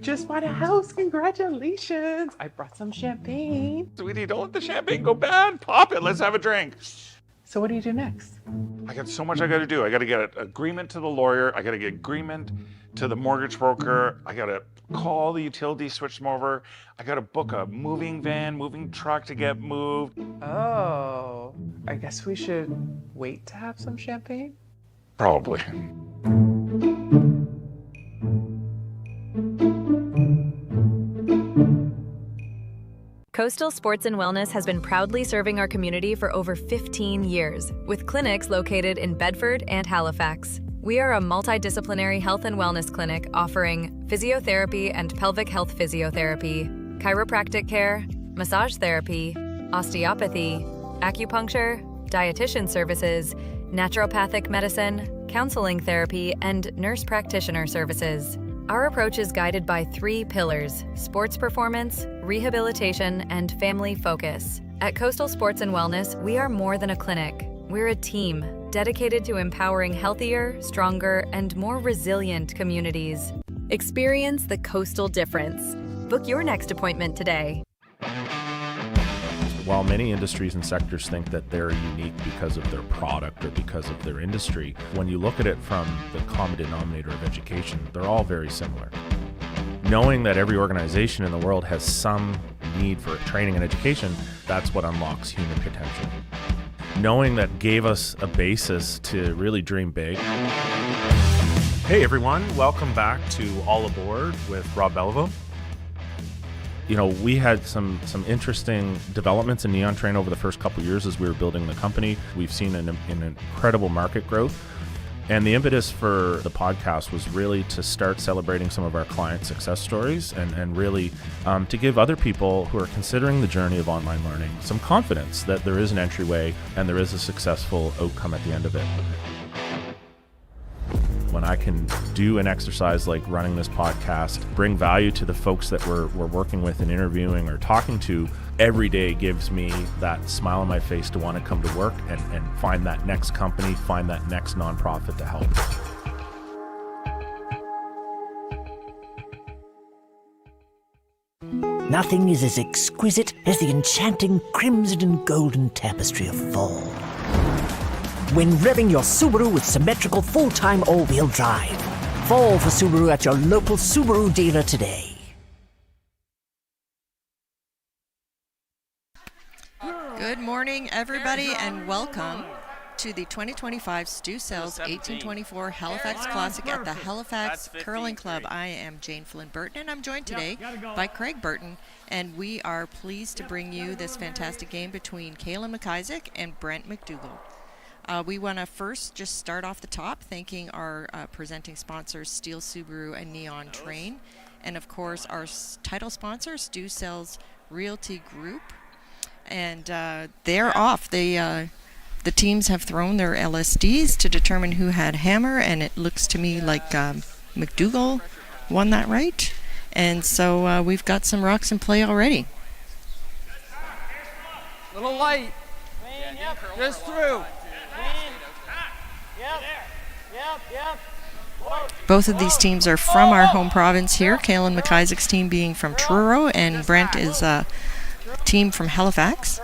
Just bought a house. Congratulations. I brought some champagne. Sweetie, don't let the champagne go bad. Pop it. Let's have a drink. So what do you do next? I got so much I got to do. I got to get an agreement to the lawyer. I got to get agreement to the mortgage broker. I got to call the utility, switch them over. I got to book a moving van, moving truck to get moved. Oh, I guess we should wait to have some champagne? Probably. Coastal Sports and Wellness has been proudly serving our community for over 15 years, with clinics located in Bedford and Halifax. We are a multidisciplinary health and wellness clinic offering physiotherapy and pelvic health physiotherapy, chiropractic care, massage therapy, osteopathy, acupuncture, dietitian services, naturopathic medicine, counseling therapy, and nurse practitioner services. Our approach is guided by 3 pillars: sports performance, rehabilitation, and family focus. At Coastal Sports and Wellness, we are more than a clinic. We're a team dedicated to empowering healthier, stronger, and more resilient communities. Experience the coastal difference. Book your next appointment today. While many industries and sectors think that they're unique because of their product or because of their industry, when you look at it from the common denominator of education, they're all very similar. Knowing that every organization in the world has some need for training and education, that's what unlocks human potential. Knowing that gave us a basis to really dream big. Hey everyone, welcome back to All Aboard with Rob Belivo. You know, we had some interesting developments in Neon Train over the first couple of years as we were building the company. We've seen an incredible market growth. And the impetus for the podcast was really to start celebrating some of our client success stories and really to give other people who are considering the journey of online learning some confidence that there is an entryway and there is a successful outcome at the end of it. When I can do an exercise like running this podcast, bring value to the folks that we're working with and interviewing or talking to, every day gives me that smile on my face to want to come to work and find that next company, find that next nonprofit to help. Nothing is as exquisite as the enchanting crimson and golden tapestry of fall. When revving your Subaru with symmetrical full-time all-wheel drive. Fall for Subaru at your local Subaru dealer today. Good morning, everybody, and welcome to the 2025 Stu Sells 1824 Halifax Classic at the Halifax Curling Club. I am Jane Flynn Burton, and I'm joined today by Craig Burton, and we are pleased to bring you this fantastic game between Calan MacIsaac and Brent MacDougall. We want to first just start off the top, thanking our presenting sponsors, Steel Subaru and Neon Train, and of course our title sponsor, Stu Sells Realty Group. And they're off. The teams have thrown their LSDs to determine who had hammer, and it looks to me like MacDougall won that right. And so we've got some rocks in play already. Little light. Just through. Both of these teams are from our home province here. Calan MacIsaac's team being from Truro, and Brent is a team from Halifax.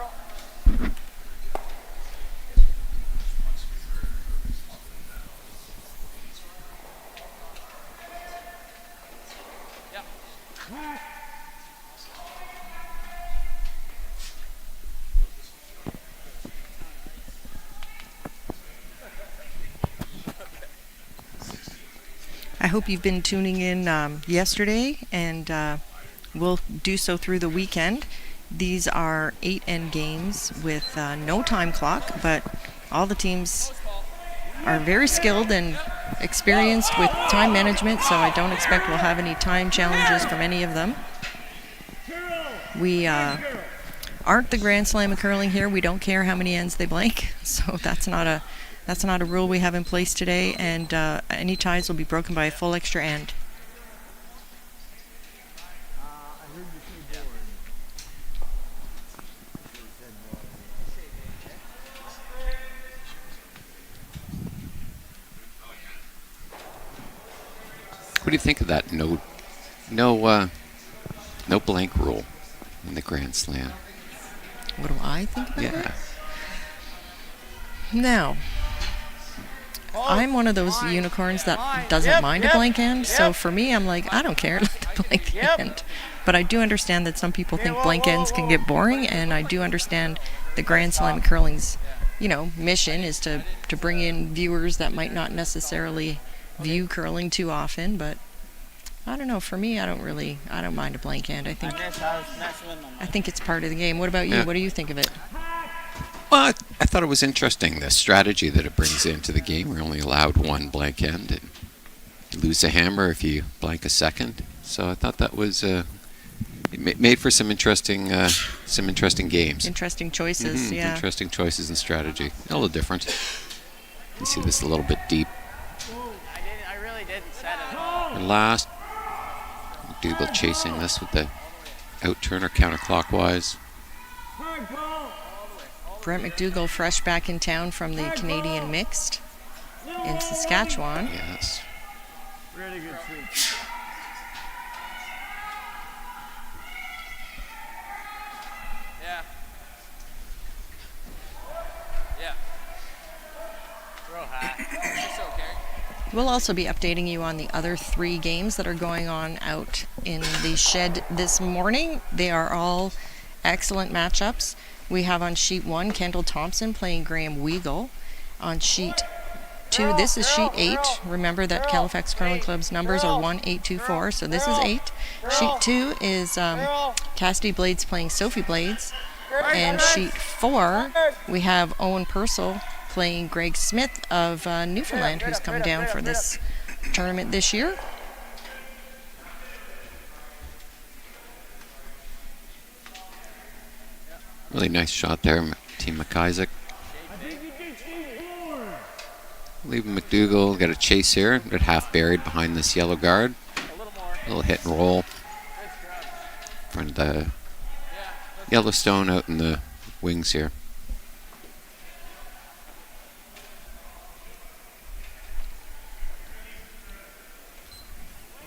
I hope you've been tuning in yesterday, and we'll do so through the weekend. These are 8-end games with no time clock, but all the teams are very skilled and experienced with time management, so I don't expect we'll have any time challenges from any of them. We aren't the Grand Slam of curling here. We don't care how many ends they blank, so that's not a rule we have in place today, and any ties will be broken by a full extra end. What do you think of that note No blank rule in the Grand Slam. What do I think about Yeah. that? Now, I'm one of those unicorns that doesn't mind a blank end, so for me, I'm like, I don't care, let the blank end. But I do understand that some people think blank ends can get boring, and I do understand the Grand Slam curling's, mission is to bring in viewers that might not necessarily view curling too often, but I don't know, for me, I don't mind a blank end. I think it's part of the game. What about you? Yeah. What do you think of it? Well, I thought it was interesting, the strategy that it brings into the game. We're only allowed one blank end, and you lose a hammer if you blank a second. So I thought that was it made for some interesting games. Interesting choices, yeah. Interesting choices and strategy. A little different. You see this a little bit deep. I really didn't set it. And last, MacDougall chasing this with the out-turner counterclockwise. Brent MacDougall fresh back in town from the Canadian Mixed in Saskatchewan. Yes. Really good sweep. Yeah. Yeah. Throw high. It's okay. We'll also be updating you on the other 3 games that are going on out in the shed this morning. They are all excellent matchups. We have on sheet 1 Kendall Thompson playing Graham Weigel. On sheet 2, this is sheet 8. Remember that Halifax Curling Club's numbers are 1, 8, 2, 4, so this is 8. Sheet 2 is Cassidy Blades playing Sophie Blades. And sheet 4, we have Owen Purcell playing Greg Smith of Newfoundland, who's come down for this tournament this year. Really nice shot there, Team MacIsaac. Leaving MacDougall, got a chase here, got half buried behind this yellow guard. A little hit and roll. In front of the Yellowstone out in the wings here.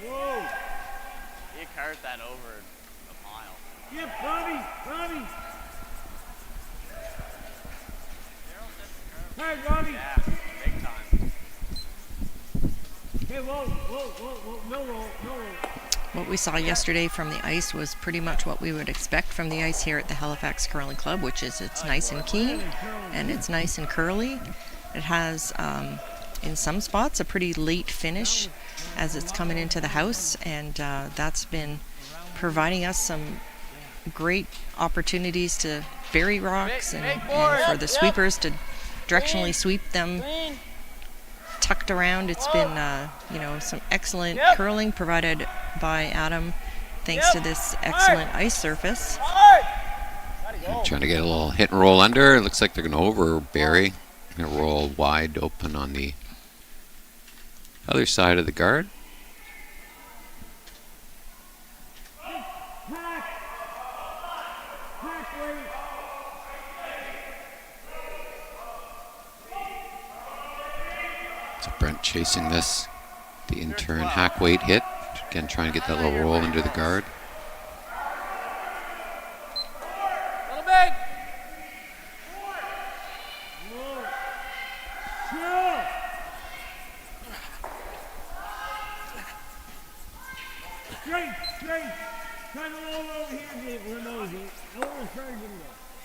Whoa! You carved that over a mile. Yep, Robbie! Hey, Robbie! Yeah, big time. Hey, whoa, no roll. What we saw yesterday from the ice was pretty much what we would expect from the ice here at the Halifax Curling Club, which is it's nice and keen and it's nice and curly. It has, in some spots, a pretty late finish as it's coming into the house, and that's been providing us some great opportunities to bury rocks and for the sweepers to directionally sweep them tucked around. It's been, some excellent curling provided by Adam thanks to this excellent ice surface. Trying to get a little hit and roll under. It looks like they're going to over bury. Going to roll wide open on the other side of the guard. So Brent chasing this, the in-turn hack weight hit. Again, trying to get that little roll under the guard. Little big! Straight! Try to roll over here and get one of those. No one trying to get it.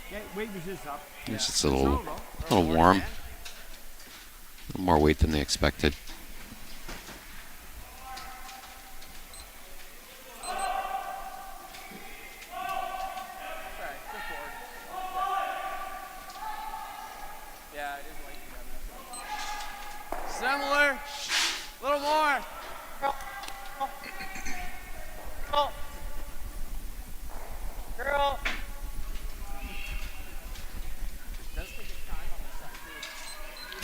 Okay, weight resist up. It's just a little warm. A little more weight than they expected. Yeah, it is weight. Similar. A little more. Girl.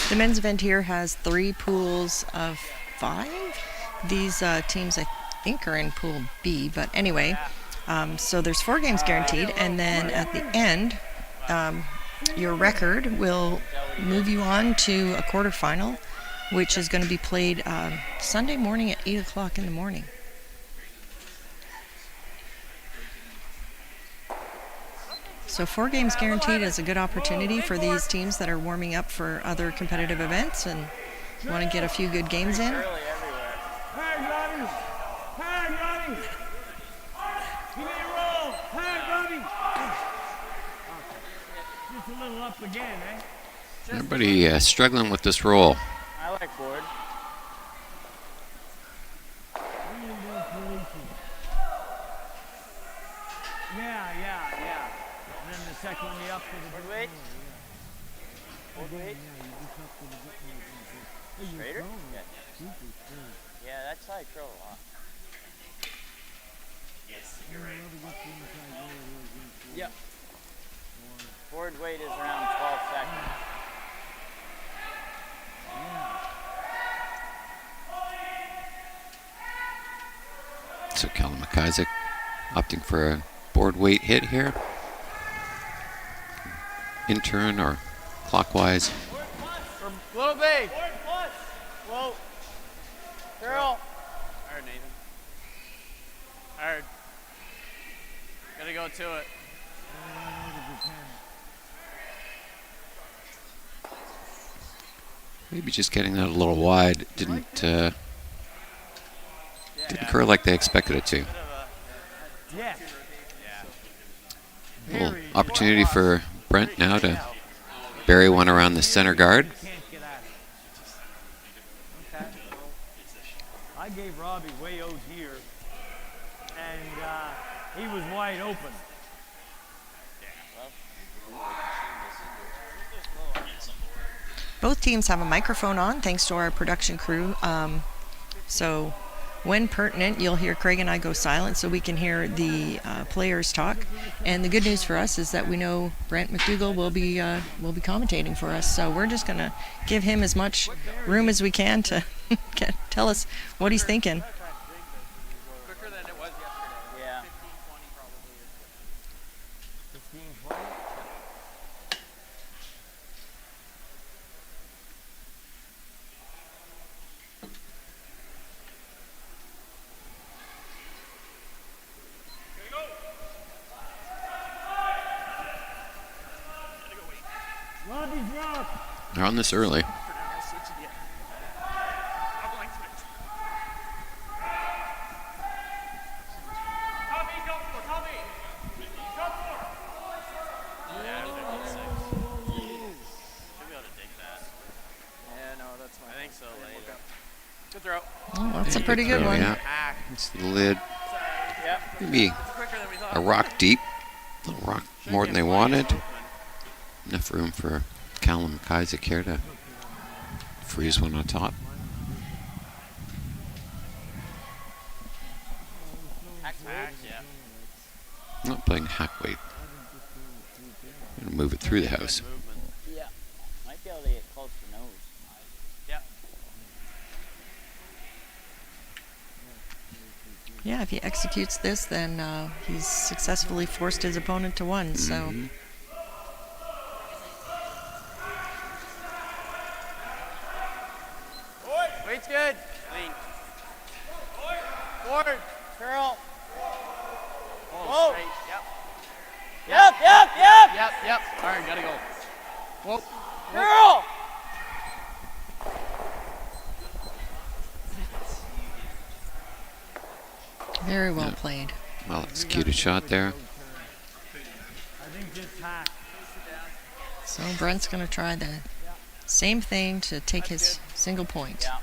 The men's event here has 3 pools of 5. These teams, I think, are in Pool B, but anyway, so there's 4 games guaranteed, and then at the end, your record will move you on to a quarterfinal, which is going to be played Sunday morning at 8 o'clock in the morning. So 4 games guaranteed is a good opportunity for these teams that are warming up for other competitive events and want to get a few good games in. Hard, Robbie. Hard, Robbie. Give me a roll. Hard, Robbie. Okay. Just a little up again, eh? Everybody struggling with this roll. I like board. Yeah. And then the second one, you up to the Board weight. Board weight. Straighter? Yeah, that's how I curl a lot. Yes, you're right. Yep. Board weight is around 12 seconds. So Calan MacIsaac opting for a board weight hit here. In turn or clockwise. Little big. Whoa. Girl. Hard, Nathan. Hard. Gotta go to it. Maybe just getting that a little wide. Didn't curl like they expected it to. Yeah. Little opportunity for Brent now to bury one around the center guard. I gave Robbie way out here, and he was wide open. Both teams have a microphone on, thanks to our production crew. So when pertinent, you'll hear Craig and I go silent so we can hear the players talk. And the good news for us is that we know Brent MacDougall will be commentating for us. So we're just going to give him as much room as we can to tell us what he's thinking. Quicker than it was yesterday. Yeah. 15, 20 probably. 15, 20? Robbie's rock. They're on this early. Good throw. Oh, that's a pretty good throw, one. Yeah. It's the lid. Yep. Maybe a rock deep. A little rock more than they wanted. Enough room for Calan MacIsaac here to freeze one on top. Yeah. Not playing hack weight. Gonna move it through the house. Yeah. Might be able to get close to nose. Yep. Yeah, if he executes this, then he's successfully forced his opponent to one. So. Weight's good. Lean. Forward. Curl. Whoa. Straight. Yep. Yep. All right, gotta go. Whoa. Curl. Very well played. Well executed shot there. So Brent's going to try the same thing to take his single point. Yeah.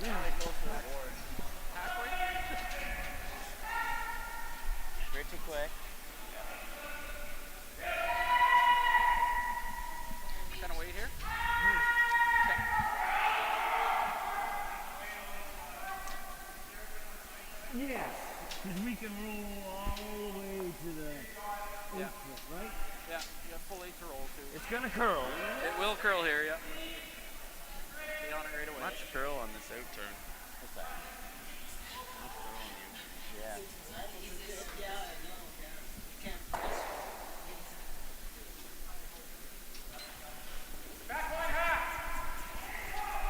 Pretty quick. Kind of wait here. Yes, because we can roll all the way to the 8 foot, right? Yeah, you got full 8 to roll too. It's gonna curl. It will curl here, yeah. Be on it right away. Much curl on this out turn. What's that? Much curl on you. Yeah. Back line half.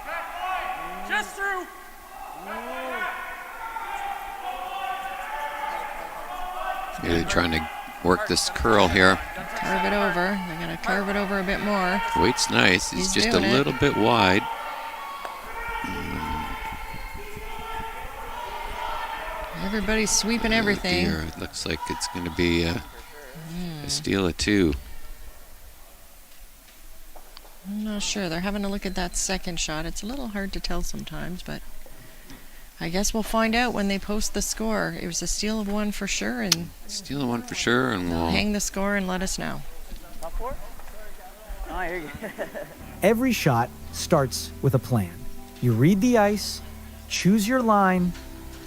Back line. Just through. Really trying to work this curl here. Carve it over. They're going to carve it over a bit more. Weight's nice. He's just a doing it. little bit wide. Everybody's sweeping everything. Dear, it looks like it's going to be a steal of 2. I'm not sure. They're having a look at that second shot. It's a little hard to tell sometimes, but I guess we'll find out when they post the score. It was a steal of 1 for sure, and Steal of 1 for sure, and we'll hang the score and let us know. Oh, here you go. Every shot starts with a plan. You read the ice, choose your line,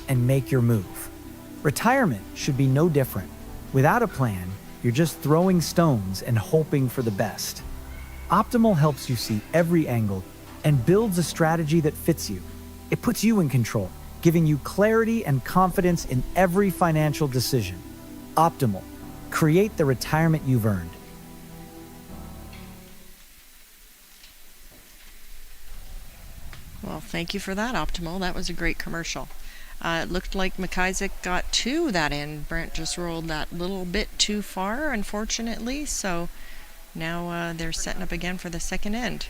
and make your move. Retirement should be no different. Without a plan, you're just throwing stones and hoping for the best. Optimal helps you see every angle and builds a strategy that fits you. It puts you in control, giving you clarity and confidence in every financial decision. Optimal. Create the retirement you've earned. Well, thank you for that, Optimal. That was a great commercial. It looked like MacIsaac got 2 that end. Brent just rolled that little bit too far, unfortunately, so now they're setting up again for the second end.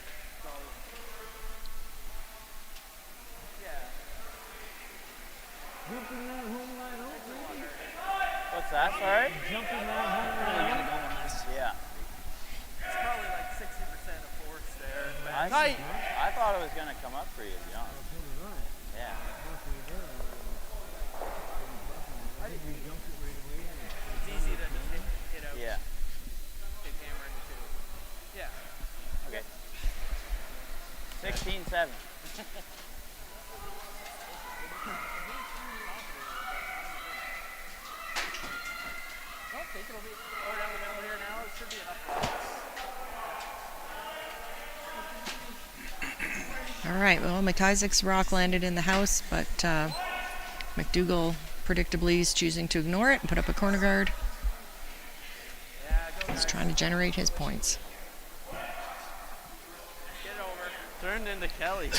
What's that, sorry? Jumping that home line. Yeah. It's probably like 60% of force there. I thought it was going to come up for you, to be honest. Yeah. It's easy to just hit out. Yeah. Hit hammer into 2. Yeah. Okay. 16-7. I think it'll be or down the middle here now. It should be enough. All right, well, MacIsaac's rock landed in the house, but MacDougall predictably is choosing to ignore it and put up a corner guard. He's trying to generate his points. Get it over. Turned into Kelly.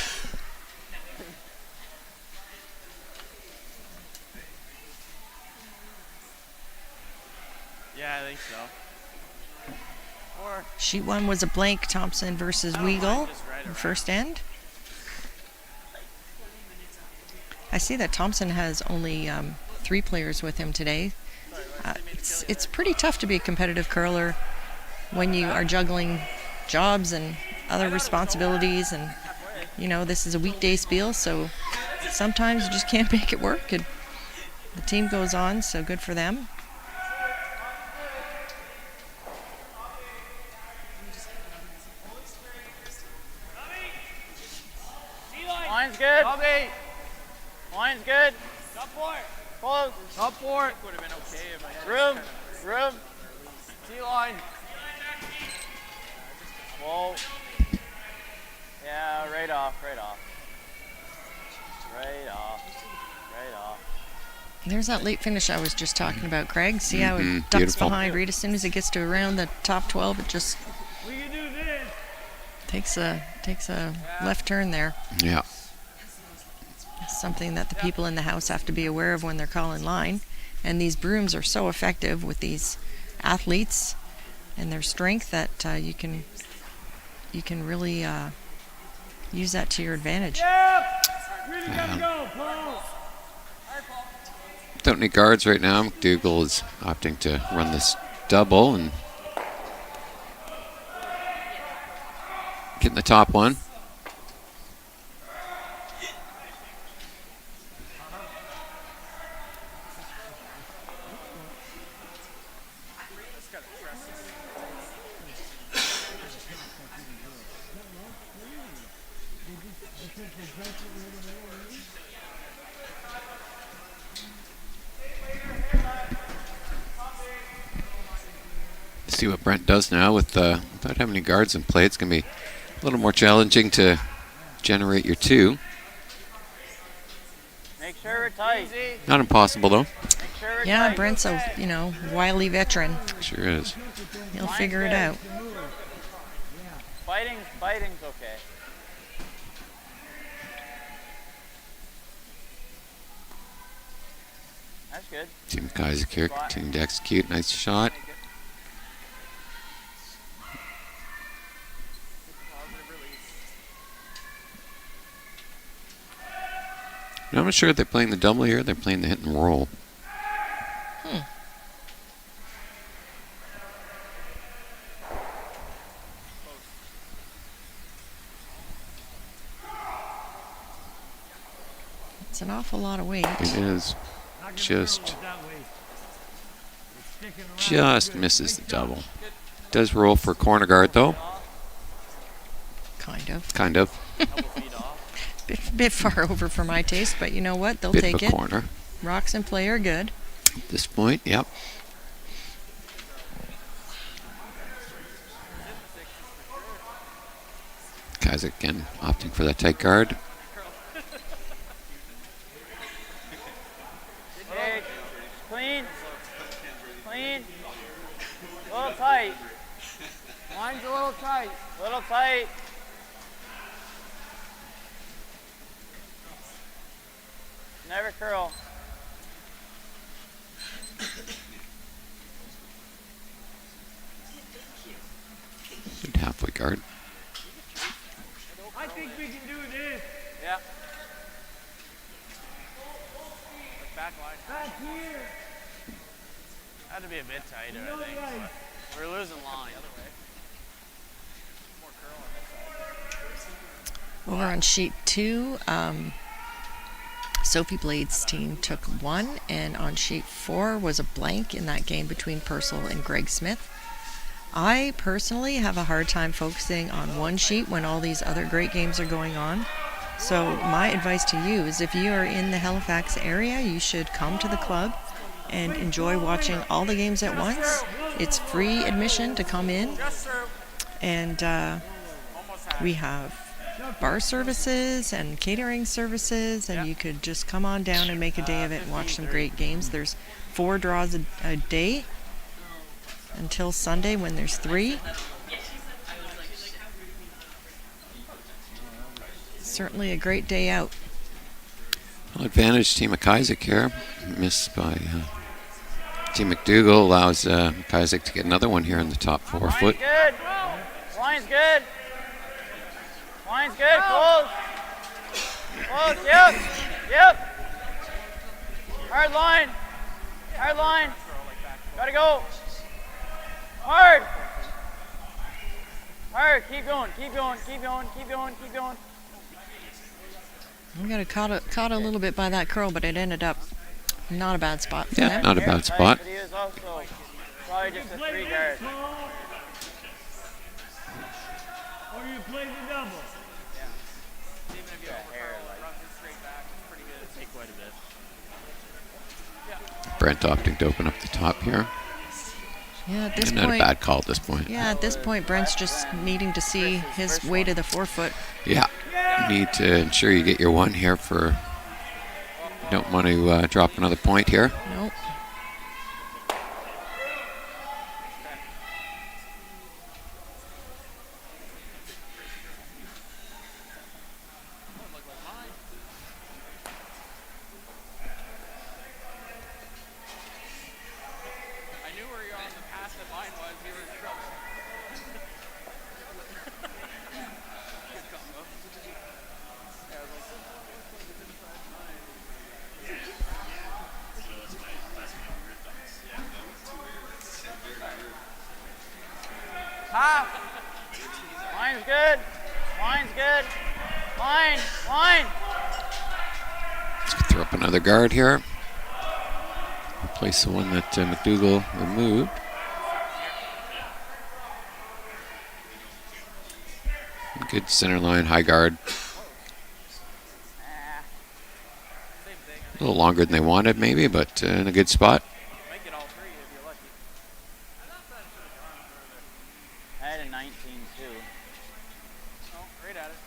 Yeah, I think so. Or Sheet 1 was a blank Thompson versus Weagle, the first end. I see that Thompson has only 3 players with him today. It's pretty tough to be a competitive curler when you are juggling jobs and other responsibilities, and you know this is a weekday spiel, so sometimes you just can't make it work, and the team goes on, so good for them. Line's good. Bobby. Line's good. Up for it. Close. Up for it. Would have been okay if I had Room. T-line. Whoa. Yeah, right off. There's that late finish I was just talking about, Craig. See how it ducks Beautiful. behind right as soon as it gets to around the top 12, it just We can do this. takes a left turn there. Yeah. It's something that the people in the house have to be aware of when they're calling line. And these brooms are so effective with these athletes and their strength that you can really use that to your advantage. Really gotta go, Paul. Don't need guards right now. MacDougall is opting to run this double and getting the top one. See what Brent does now without having any guards in play. It's going to be a little more challenging to generate your 2. Make sure we're tight. Not impossible though. Make sure we're Yeah, tight. Brent's a wily veteran. Sure is. He'll figure it out. Fighting's okay. That's good. Team MacIsaac here continuing to execute. Nice shot. And I'm not sure if they're playing the double here. They're playing the hit and roll. It's an awful lot of weight. It is. Just misses the double. Does roll for corner guard though. Kind of. Kind of. Bit far over for my taste, but you know what? They'll Bit take of a it. corner. Rocks in play are good. At this point, yep. MacIsaac again opting for that tight guard. Hey, clean. Clean. A little tight. Line's a little tight. A little tight. Never curl. Good halfway guard. I think we can do this. Yeah. Back line. Back here. Had to be a bit tighter, No I think. right. But we're losing line. More curl on this side. Over on sheet 2, Sophie Blade's team took 1, and on sheet 4 was a blank in that game between Purcell and Greg Smith. I personally have a hard time focusing on one sheet when all these other great games are going on. So my advice to you is if you are in the Halifax area, you should come to the club and enjoy watching all the games at once. It's free admission to come in, and we have bar services and catering services, and you could just come on down and make a day of it and watch some great games. There's 4 draws a day until Sunday when there's 3. Certainly a great day out. Well, advantage Team MacIsaac here. Missed by Team MacDougall. Allows MacIsaac to get another one here in the top 4 foot. Good. Line's good. Line's good. Close. Close. Yep. Yep. Hard line. Hard line. Gotta go. Hard. Hard. Keep going. Keep going. Keep going. Keep going. Keep going. I got caught a little bit by that curl, but it ended up not a bad spot for Yeah, them. not a bad spot. But he is also probably just a 3 guard. Or you play the double. Even if you run straight back, it's pretty good. It'll take quite a bit. Brent opting to open up the top here. Yeah, at this And point. not a bad call at this point. Yeah, at this point, Brent's just needing to see his way to the 4 foot. Yeah. You need to ensure you get your 1 here for. You don't want to drop another point here. Nope. I knew where you're on the pass that line was. You were in trouble. Good combo. Yeah, I was like, Top. Line's good. Line's good. Line. Line. Let's throw up another guard here. Replace the one that MacDougall removed. Good center line, high guard. A little longer than they wanted, maybe, but in a good spot. make it all 3 if you're lucky. I had a 19 too. Oh, right at it.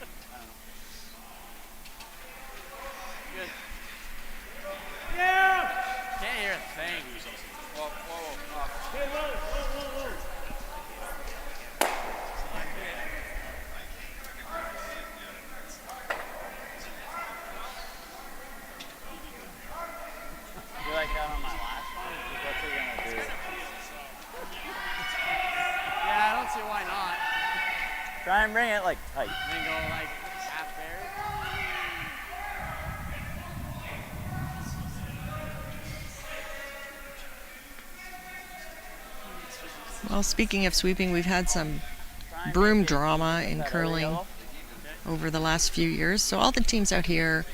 I don't know. Good. Yeah! Can't hear a thing. Whoa, whoa, whoa. Hey, whoa, whoa, whoa, whoa. You Yeah, I don't see why not. Try and bring it like tight. And then go like half there. Well, speaking of sweeping, we've had some broom drama in curling over the last few years. So all the teams out here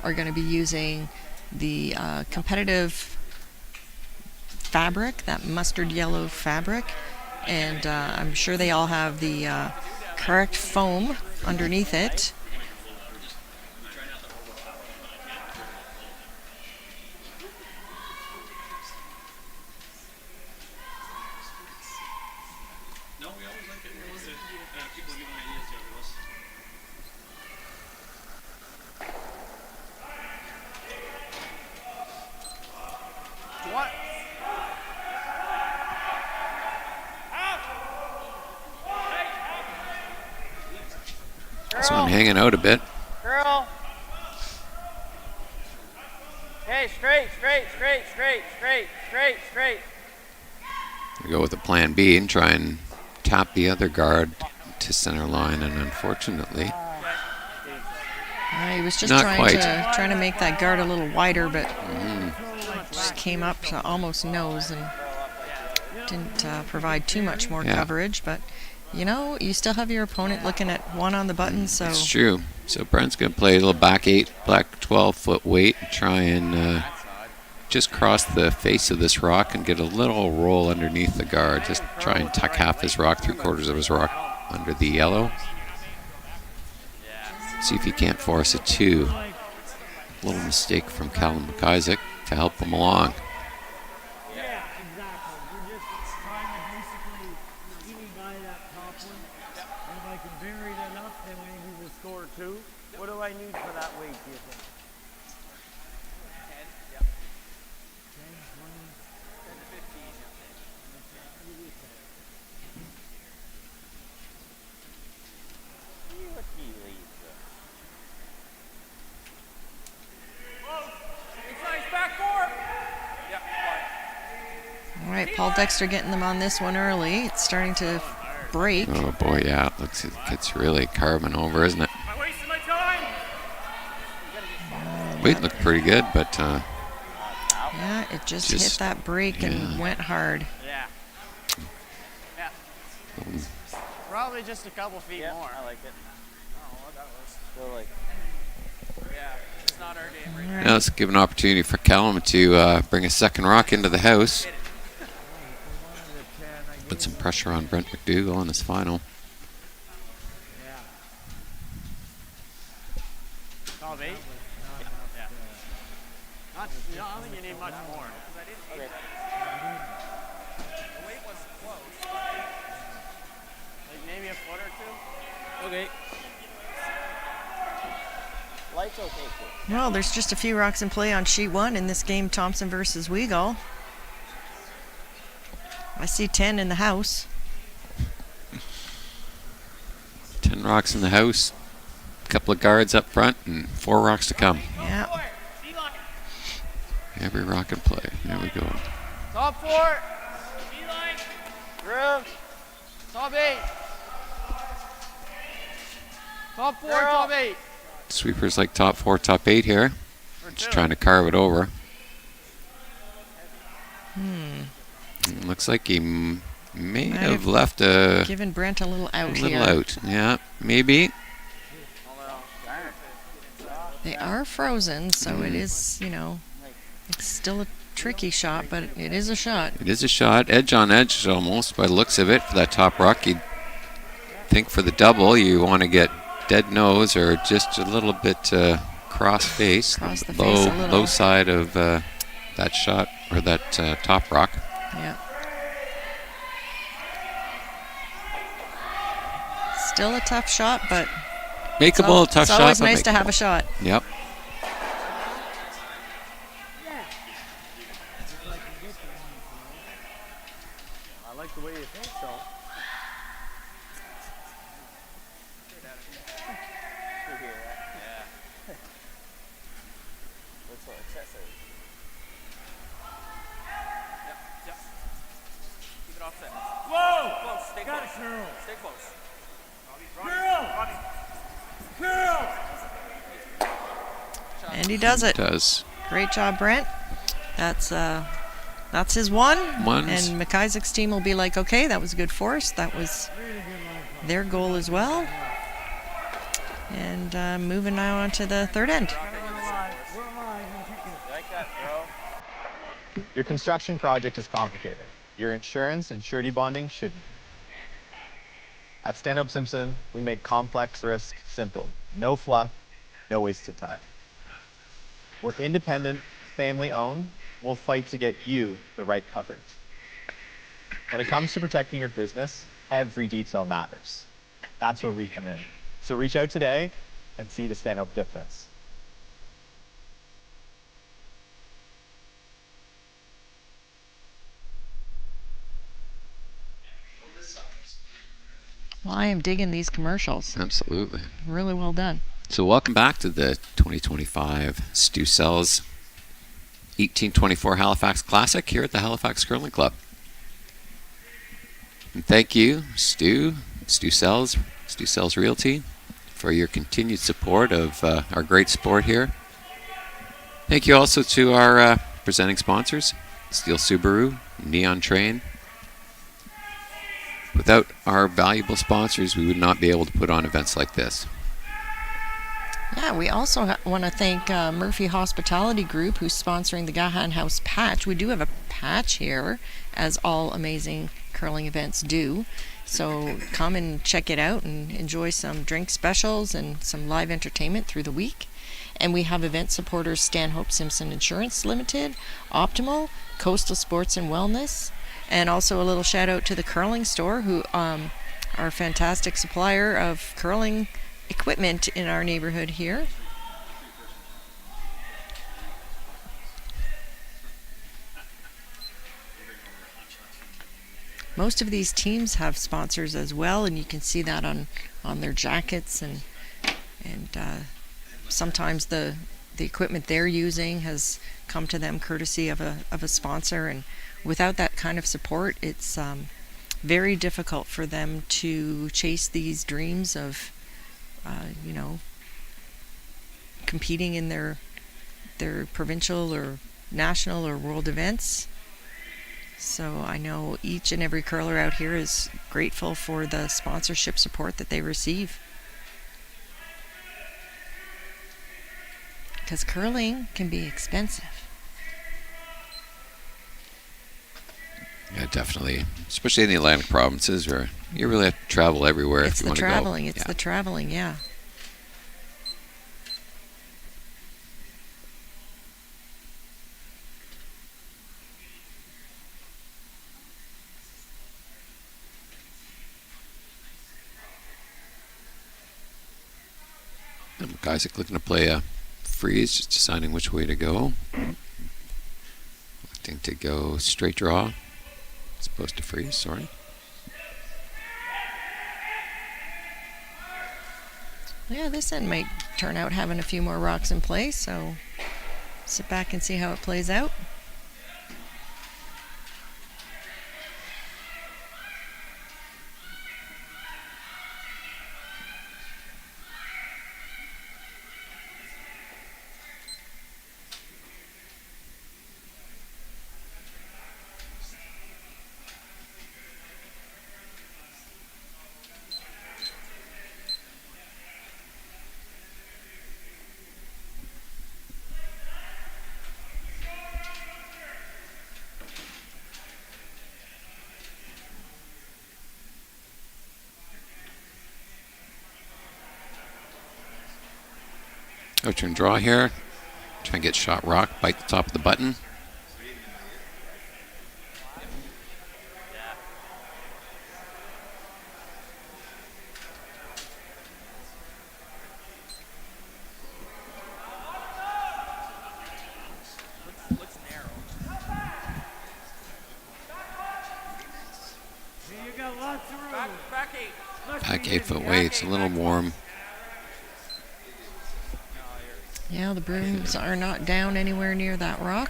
are going to be using the competitive fabric, that mustard yellow fabric, and I'm sure they all have the correct foam underneath it. What? This one hanging out a bit. Girl. Okay, straight, straight, straight, straight, straight, straight, straight. We go with the plan B and try and tap the other guard to center line, and unfortunately, He was just not trying quite. to make that guard a little wider, but just came up to almost nose and didn't provide too much more Yeah. coverage. But you know, you still have your opponent looking at one on the button, so It's true. So Brent's going to play a little back 8, black 12-foot weight, and try and just cross the face of this rock and get a little roll underneath the guard. Just try and tuck half his rock, 3/4 of his rock under the yellow. See if he can't force a 2. A little mistake from Calan MacIsaac to help him along. Yeah, exactly. You're just trying to basically skinny guy that top one. And if I can bury it enough, then maybe we'll score 2. What do I need for that weight, do you think? 10, 10, 20, 10 to 15. all right, Paul Dexter getting them on this one early. It's starting to break. Oh boy, yeah, it looks like it's really carving over, isn't it? Weight looked pretty good, but Yeah, it just hit that break and went hard. Yeah. Yeah. Probably just a couple feet more. I like it. Oh, well, that was still like. Yeah, it's not our game right now. now let's give an opportunity for Callum to bring a second rock into the house. Put some pressure on Brent MacDougall in his final. Top 8? Yeah. I don't think you need much more. Okay. The weight was close. Like maybe a foot or 2? Okay. Light's okay too. Well, there's just a few rocks in play on sheet 1 in this game, Thompson versus Weigall. I see 10 in the house. 10 rocks in the house. A couple of guards up front and 4 rocks to come. Yeah. Every rock in play. There we go. Top 4. Groove. Top 8. Top 4, top 8. Sweepers like top 4, top 8 here. Just trying to carve it over. Looks like he may have left a Given Brent a little out little here. out. Yeah, maybe. They are frozen, so it is, you know, it's still a tricky shot, but it is a shot. It is a shot. Edge on edge almost by the looks of it for that top rock. You'd think for the double you want to get dead nose or just a little bit cross face. Cross the low, face a little. low side of that shot or that top rock. Yeah. Still a tough shot, but Makeable, tough it's shot. always but nice to have makeable. a shot. Yep. I like the way you think so. Stay Got close. it, Truro. Stay close. Girl! And he does it. Does. Great job, Brent. That's his one. Ones. And MacIsaac's team will be like, okay, that was a good force. That was their goal as well. And moving now on to the third end. Your construction project is complicated. Your insurance and surety bonding shouldn't. At Standup Simpson, we make complex risk simple. No fluff, no wasted time. We're independent, family-owned. We'll fight to get you the right coverage. When it comes to protecting your business, every detail matters. That's where we come in. So reach out today and see the stand-up difference. Well, I am digging these commercials. Absolutely. Really well done. So welcome back to the 2025 Stu Sells 1824 Halifax Classic here at the Halifax Curling Club. And thank you, Stu Sells Realty, for your continued support of our great sport here. Thank you also to our presenting sponsors, Steel Subaru, Neon Train. Without our valuable sponsors, we would not be able to put on events like this. Yeah, we also want to thank Murphy Hospitality Group, who's sponsoring the Gahan House patch. We do have a patch here, as all amazing curling events do. So come and check it out and enjoy some drink specials and some live entertainment through the week. And we have event supporters Stanhope Simpson Insurance Limited, Optimal, Coastal Sports and Wellness, and also a little shout out to the Curling Store, who are a fantastic supplier of curling equipment in our neighborhood here. Most of these teams have sponsors as well, and you can see that on their jackets, and sometimes the equipment they're using has come to them courtesy of a sponsor, and without that kind of support, it's very difficult for them to chase these dreams of competing in their provincial or national or world events. So I know each and every curler out here is grateful for the sponsorship support that they receive. Because curling can be expensive. Yeah, definitely. Especially in the Atlantic provinces, where you really have to travel everywhere if you want to go. It's the traveling, yeah. And MacIsaac looking to play a freeze, just deciding which way to go. Electing to go straight draw, as opposed to freeze, sorry. Yeah, this end might turn out having a few more rocks in play, so sit back and see how it plays out. Out-turn draw here. Try and get shot rock, bite the top of the button. Looks narrow. Here you got lots of room. Back 8. Back 8 foot weight, it's a little warm. Yeah, the brooms are not down anywhere near that rock,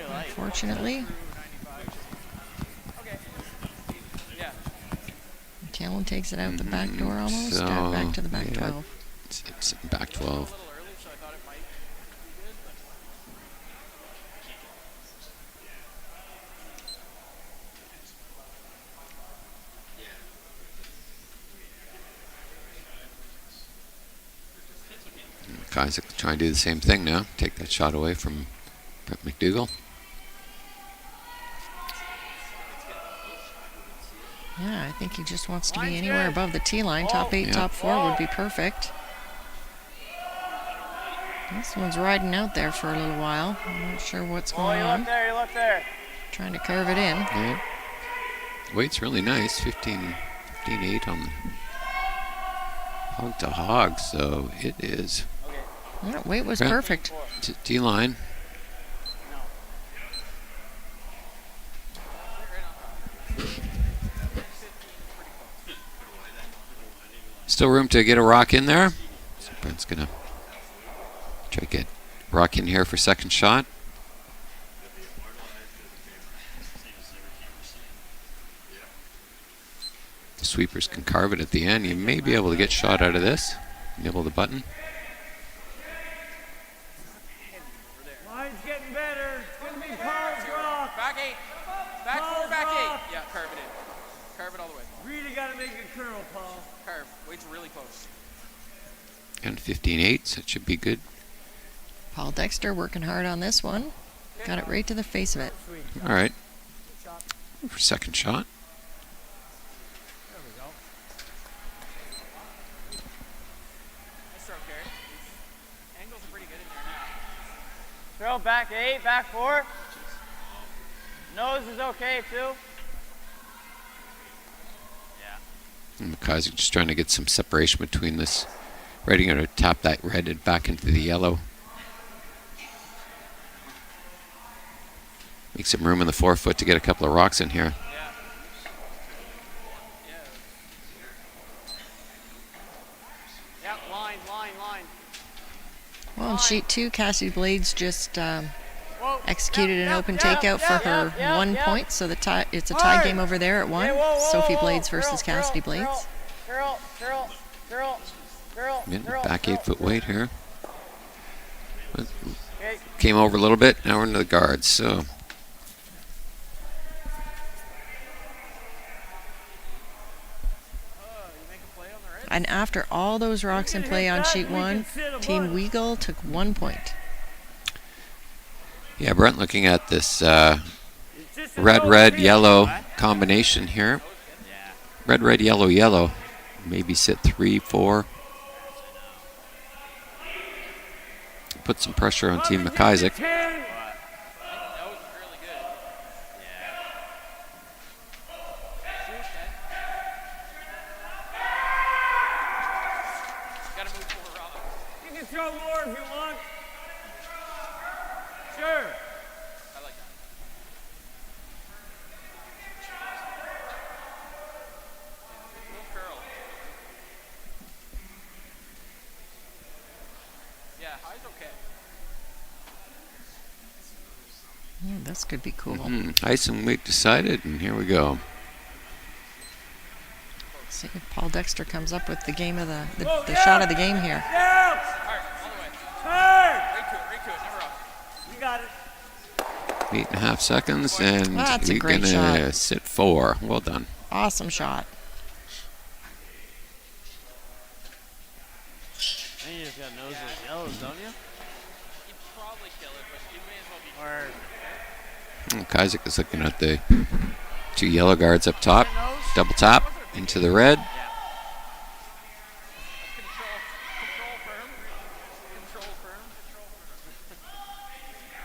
unfortunately. Okay. Yeah. Calan takes it out the back door almost, So, back to the back yeah, 12. It's back 12. MacIsaac trying to do the same thing now. Take that shot away from Brent MacDougall. Yeah, I think he just wants to be anywhere above the tee line. Top 8, top 4 would be perfect. This one's riding out there for a little while. I'm not sure what's going on. You look there. Trying to carve it in. Yeah. Weight's really nice. 15.8 on the hog to hog, so it is. Yeah, weight was perfect. Tee line. Still room to get a rock in there. So Brent's gonna try to get rock in here for second shot. The sweepers can carve it at the end. You may be able to get shot out of this. Nibble the button. Line's getting better. It's going to be Paul's rock. Back 8. Back 4, back 8. Yeah, curve it in. Curve it all the way. Really got to make it curl, Paul. Curve. Weight's really close. And 15.8, so it should be good. Paul Dexter working hard on this one. Got it right to the face of it. All right. For second shot. There we go. Nice stroke, Gary. Angles are pretty good in there now. Throw back 8, back 4. Nose is okay too. And MacIsaac just trying to get some separation between this. Ready to tap that red and back into the yellow. Make some room in the forefoot to get a couple of rocks in here. Yeah, line. Well, on sheet 2, Cassie Blades just executed an open takeout for her 1 point, so it's a tie game over there at 1. Sophie Blades versus Cassidy Blades. Curl. Back 8 foot weight here. Came over a little bit. Now we're into the guards. So And after all those rocks in play on sheet 1, Team Weagle took 1 point. yeah, Brent looking at this red, yellow combination here. Red, yellow. Maybe sit 3, 4. Put some pressure on Team MacIsaac. You can throw more if you want. Sure. I like that. Little curl. Yeah, high's okay. This could be cool. Ice and weight decided, and here we go. See if Paul Dexter comes up with the game of the shot of the game here. Down. Hard, all the way. Hard. Right to it, never off. You got it. 8.5 seconds, and That's a we're great gonna shot. sit 4. Well done. Awesome shot. And you just got nose those yellows, don't you? You'd probably kill it, but you may as well be. MacIsaac is looking at the 2 yellow guards up top. Double tap into the red. Control firm. Control firm.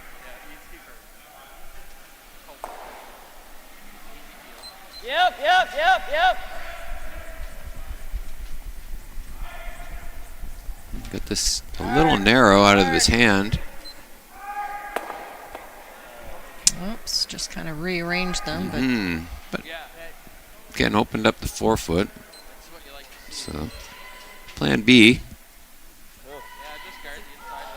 Yeah, needs to be firm. Yep. Got this a little narrow out of his hand. Oops, just kind of rearranged them, But again, opened up the forefoot. So, plan B. Yeah, just guard the inside of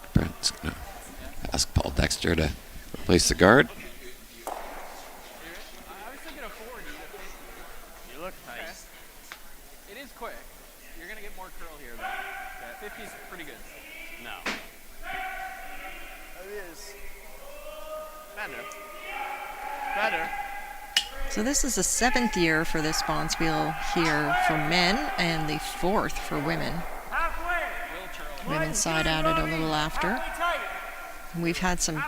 that. Brent's going to ask Paul Dexter to replace the guard. was better. Better. So this is the 7th year for this bonspiel here for men and the 4th for women. Women's side added a little after. We've had some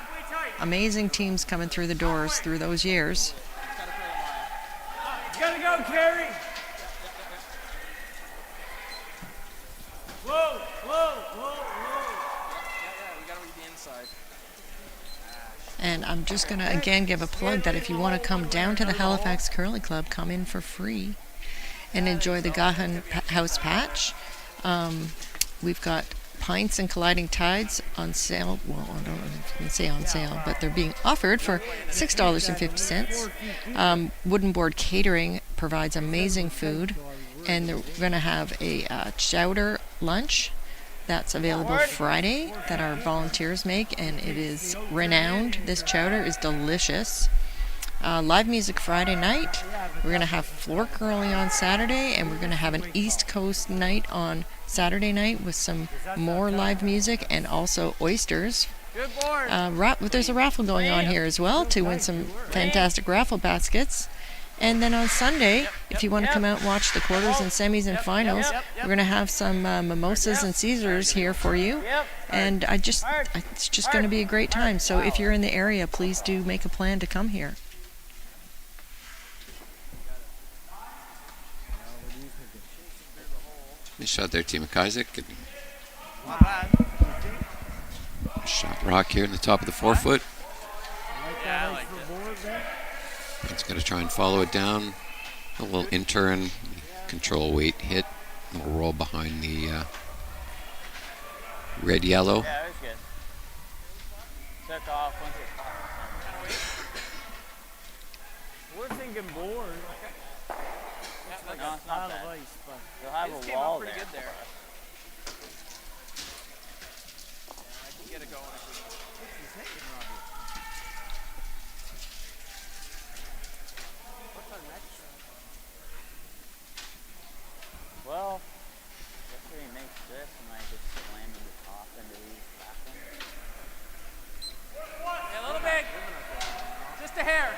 amazing teams coming through the doors through those years. You gotta go, Carrie. Whoa, whoa, whoa, whoa. We gotta read the inside. And I'm just going to again give a plug that if you want to come down to the Halifax Curling Club, come in for free and enjoy the Gahan House Patch. We've got pints and colliding tides on sale. Well, I don't know if you can say on sale, but they're being offered for $6.50. Wooden Board Catering provides amazing food, and they're going to have a chowder lunch that's available Friday that our volunteers make, and it is renowned. This chowder is delicious. Live music Friday night. We're going to have floor curling on Saturday, and we're going to have an East Coast night on Saturday night with some more live music and also oysters. There's a raffle going on here as well to win some fantastic raffle baskets. And then on Sunday, if you want to come out and watch the quarters and semis and finals, we're going to have some mimosas and Caesars here for you. And it's just going to be a great time. So if you're in the area, please do make a plan to come here. Nice shot there, Team MacIsaac. Not bad. Shot rock here in the top of the 4-foot. Yeah, I like it. It's going to try and follow it down. A little in-turn, control weight hit. Little roll behind the red-yellow. Yeah, it was good. Took off once it We're thinking board. No, it's not bad. Ice, but You'll have This a came wall up pretty there. good there. Yeah, I can get it going if we need. What's our next? Well, after he makes this, and I just slam in the top into these back ones. Yeah, a little big. Just a hair.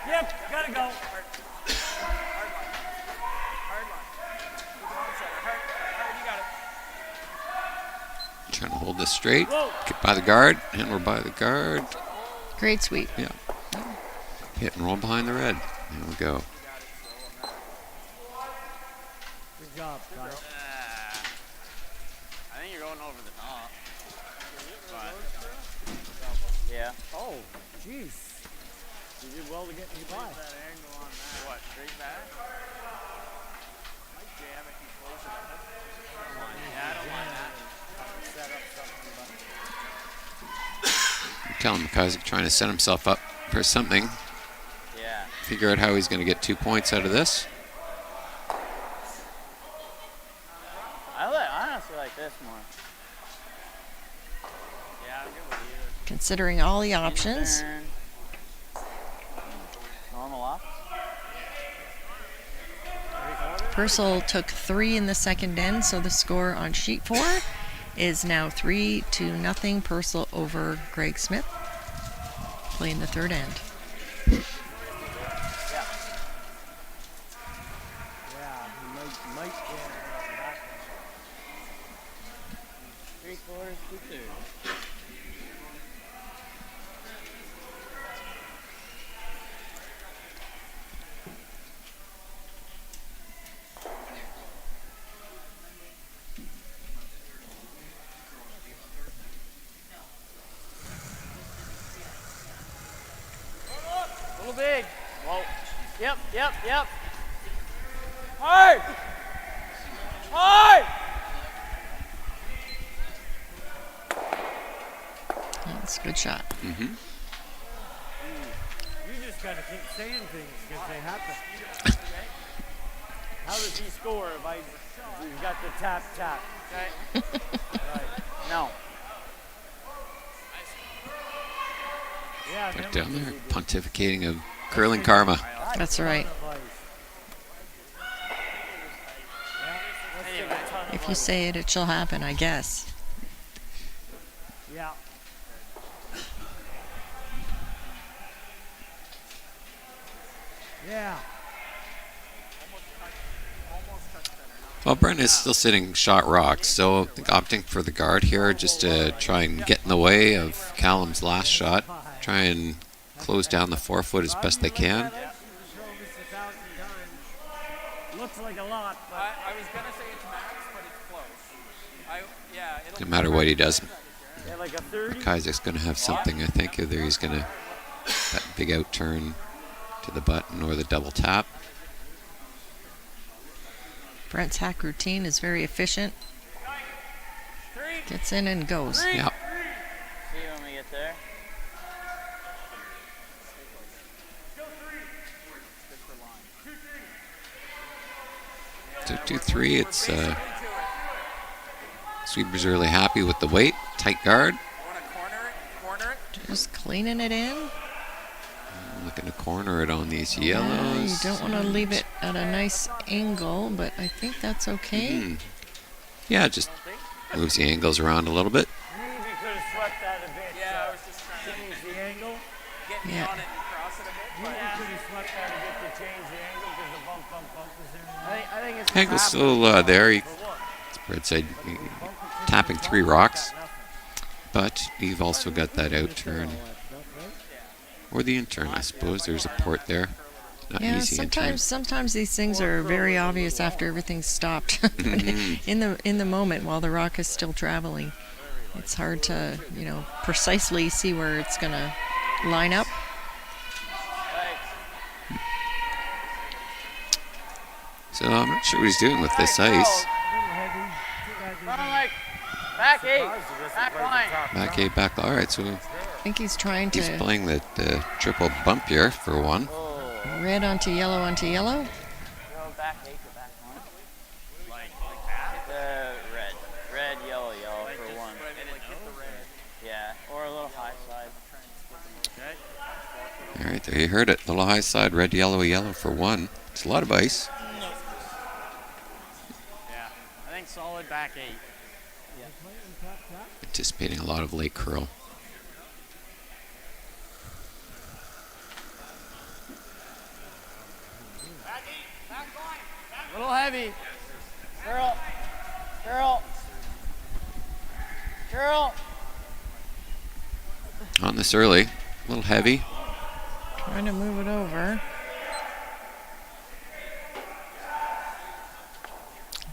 Yep, gotta go. Hard line. Hard, you got it. Trying to hold this straight. Get by the guard, and we're by the guard. Great sweep. Yeah. Hit and roll behind the red. There we go. Good job, guys. I think you're going over the top. But, Yeah. Oh, jeez. You did well to get me by. that angle on that. What, straight back? Might jam if you close it. Yeah, I don't mind that. Set up something, but... Calan MacIsaac trying to set himself up for something. Yeah. Figure out how he's going to get 2 points out of this. I honestly like this more. Yeah, I'm good with either. Considering all the options. Turn. Normal off. Purcell took 3 in the second end, so the score on sheet 4 is now 3-0 Purcell over Greg Smith, playing the third end. Yeah, he might get back. 3/4, 2/3. A little big. Whoa. Yep. Hard! Hard! That's a good shot. Mm-hmm. You just gotta keep saying things because they happen. How does he score if you got the tap? Okay. Right. No. Yeah, Back never down did there, he do. pontificating of curling karma. That's right. Anyway. If you say it, it shall happen, I guess. Yeah. Yeah. Well, Brent is still sitting shot rocks, so I think opting for the guard here just to try and get in the way of Callum's last shot. Try and close down the forefoot as best they can. Looks like a lot, but I was gonna say it's max, but it's close. No matter what he does, yeah, like a 30. MacIsaac's going to have something, I think. Either he's going to that big out turn to the button or the double tap. Brent's hack routine is very efficient. Gets in and goes. Yeah. See you when we get there. So 2-3, it's Sweeper's really happy with the weight, tight guard. Just cleaning it in. Looking to corner it on these Yeah, yellows. you don't want to leave it at a nice angle, but I think that's okay. Yeah, just moves the angles around a little bit. Maybe you could have swept that a bit. Yeah, I was just trying to change the angle. get me on it and cross it a bit. Maybe you could have swept that a bit to change the angle because the bump was there. I think it's Angle's still there. As Brett said, tapping 3 rocks. But you've also got that out turn. Or the in turn, I suppose. There's a port there. Not Yeah, easy in turn. sometimes these things are very obvious after everything's stopped. But in the moment, while the rock is still traveling, it's hard to, precisely see where it's going to line up. So I'm not sure what he's doing with this ice. Back 8, back line. Back 8, back. All right, so I think he's trying he's to playing the triple bump here for one. red onto yellow onto yellow. Go back 8 to back 1. Like that? Red, yellow for 1. Yeah, or a little high side. All right, there you heard it. Little high side, red, yellow for 1. It's a lot of ice. Yeah, I think solid back 8. Anticipating a lot of late curl. A little heavy. Girl. On this early, a little heavy. Trying to move it over.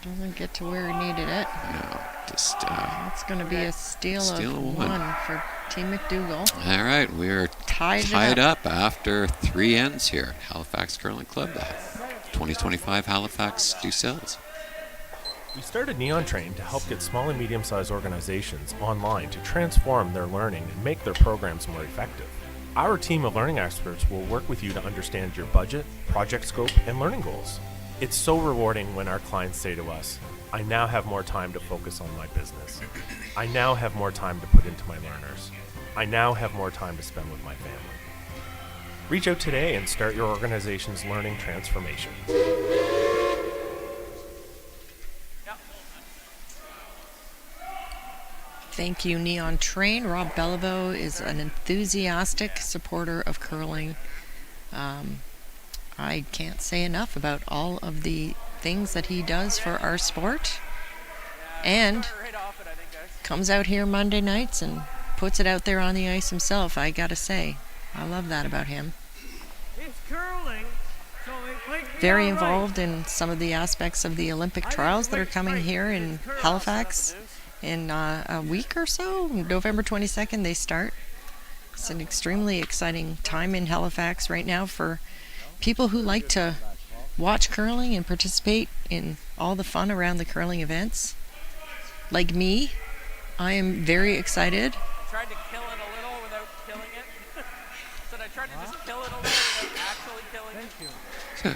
Doesn't get to where he needed it. No, just That's going to be a steal of 1 for Team MacDougall. all right. We're Tied up after 3 ends here. Halifax Curling Club, the 2025 Halifax Ducelles. We started Neon Train to help get small and medium-sized organizations online to transform their learning and make their programs more effective. Our team of learning experts will work with you to understand your budget, project scope, and learning goals. It's so rewarding when our clients say to us, I now have more time to focus on my business. I now have more time to put into my learners. I now have more time to spend with my family. Reach out today and start your organization's learning transformation. Thank you, Neon Train. Rob Belivo is an enthusiastic supporter of curling. I can't say enough about all of the things that he does for our sport. And comes out here Monday nights and puts it out there on the ice himself, I gotta say. I love that about him. It's curling, so it might be Very all involved in some of the aspects of the Olympic trials that are coming here in Halifax in a week or so. November 22nd they start. It's an extremely exciting time in Halifax right now for people who like to watch curling and participate in all the fun around the curling events. Like me, I am very excited. Tried to kill it a little without killing it. Said I tried to just kill it a little without actually killing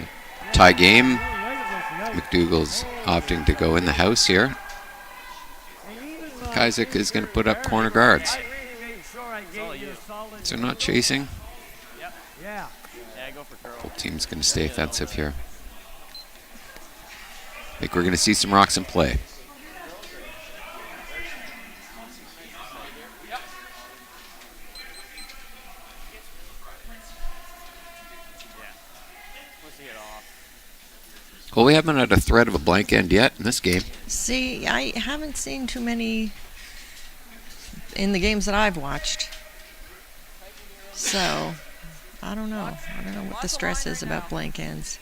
it. Tie game. MacDougall's opting to go in the house here. MacIsaac is going to put up corner guards. So not chasing. Yeah. Go for curl. Both teams going to stay offensive here. I think we're going to see some rocks in play. Well, we haven't had a threat of a blank end yet in this game. See, I haven't seen too many in the games that I've watched. So, I don't know. I don't know what the stress is about blank ends.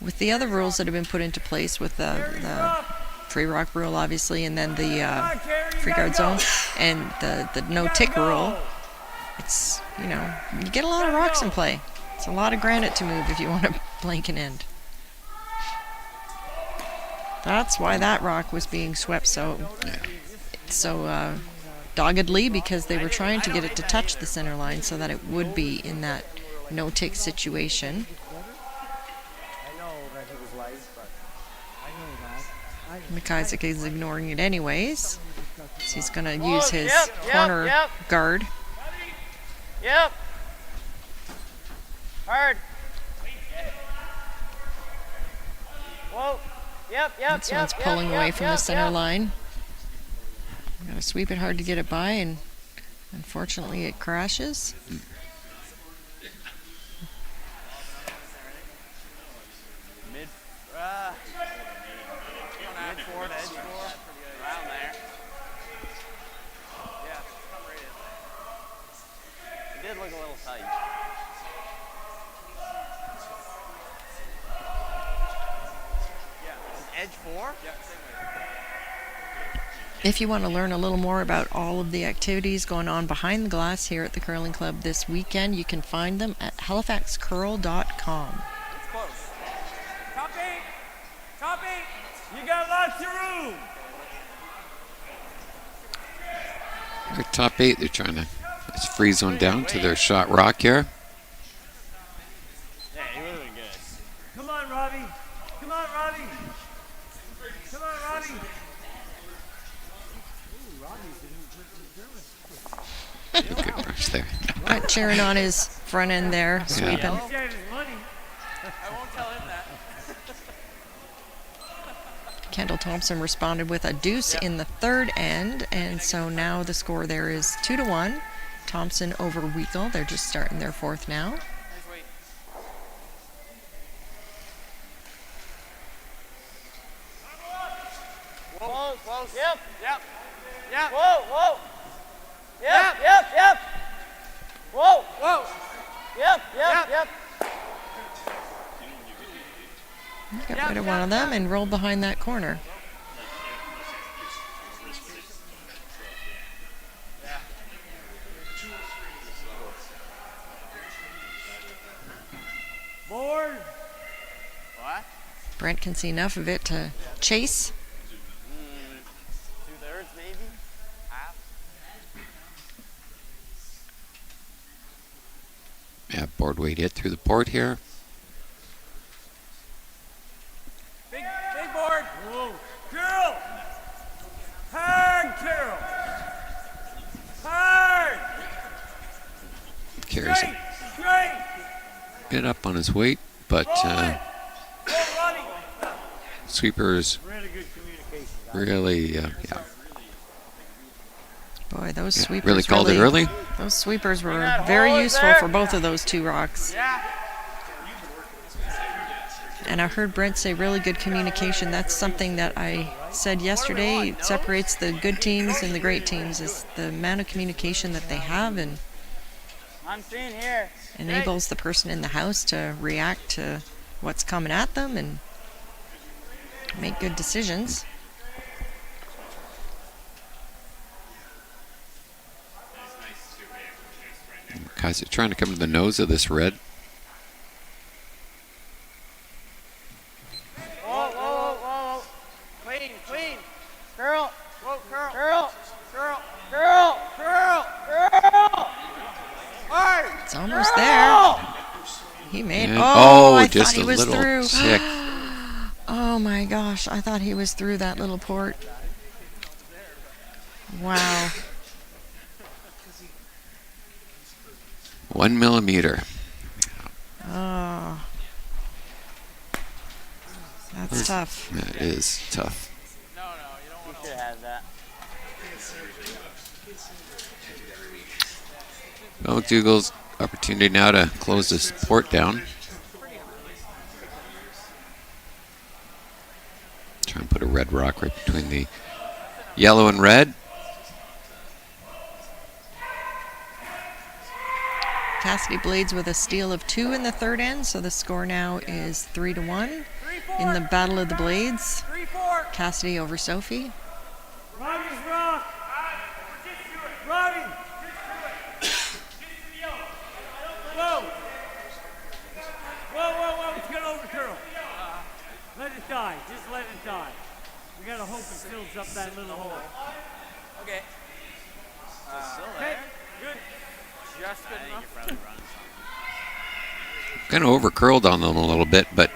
With the other rules that have been put into place with the free rock rule, obviously, and then the free guard zone, and the no tick rule, it's, you know, you get a lot of rocks in play. It's a lot of granite to move if you want to blank an end. That's why that rock was being swept so doggedly, because they were trying to get it to touch the center line so that it would be in that no-tick situation. MacIsaac is ignoring it anyways. So he's going to use his corner guard. Yep. Hard. Whoa. Yep. This one's pulling away from the center line. Got to sweep it hard to get it by, and unfortunately it crashes. Mid four to edge four. Around there. Yeah, come right in. It did look a little tight. Yeah, edge four? Yeah, same way. If you want to learn a little more about all of the activities going on behind the glass here at the Curling Club this weekend, you can find them at halifaxcurl.com. It's close. Top eight. Top eight. You got lots of room. Our top 8, they're trying to freeze one down to their shot rock here. Yeah, you would have been good. Come on, Robbie. Come on, Robbie. Come on, Robbie. Good brush there. Cheering on his front end there, sweeping. I won't tell him that. Kendall Thompson responded with a deuce in the third end, and so now the score there is 2-1. Thompson over Weekle. They're just starting their fourth now. Close. Yep. Whoa. Yep. Whoa. Yep. Got rid of one of them and rolled behind that corner. Board. What? Brent can see enough of it to chase. 2/3 maybe? Half? Yeah, board weight hit through the port here. Big board. Whoa. Carol. Hard, Carol. Hard. Carries it. Straight. Get up on his weight, but sweepers really, yeah. Boy, those sweepers really called it early. Those sweepers were very useful for both of those two rocks. And I heard Brent say really good communication. That's something that I said yesterday. It separates the good teams and the great teams, is the amount of communication that they have, and I'm seeing here. enables the person in the house to react to what's coming at them and make good decisions. Guys are trying to come to the nose of this red. Whoa. Clean. Girl. Hard. It's almost there. He made. And, I just thought he a was little through. tick. Oh my gosh, I thought he was through that little port. Wow. 1 millimeter. Oh. That's tough. That is tough. You should have that. MacDougall's opportunity now to close this port down. put a red rock right between the yellow and red. Cassidy Blades with a steal of 2 in the third end, so the score now is 3-1 in the Battle of the Blades. Cassidy over Sophie. Robbie's rock. Robbie. Whoa. Whoa. It's going to overcurl. Let it die. Just let it die. We got to hope it fills up that little hole. Okay. Okay. Good. Just good enough. Kind of overcurled on them a little bit, but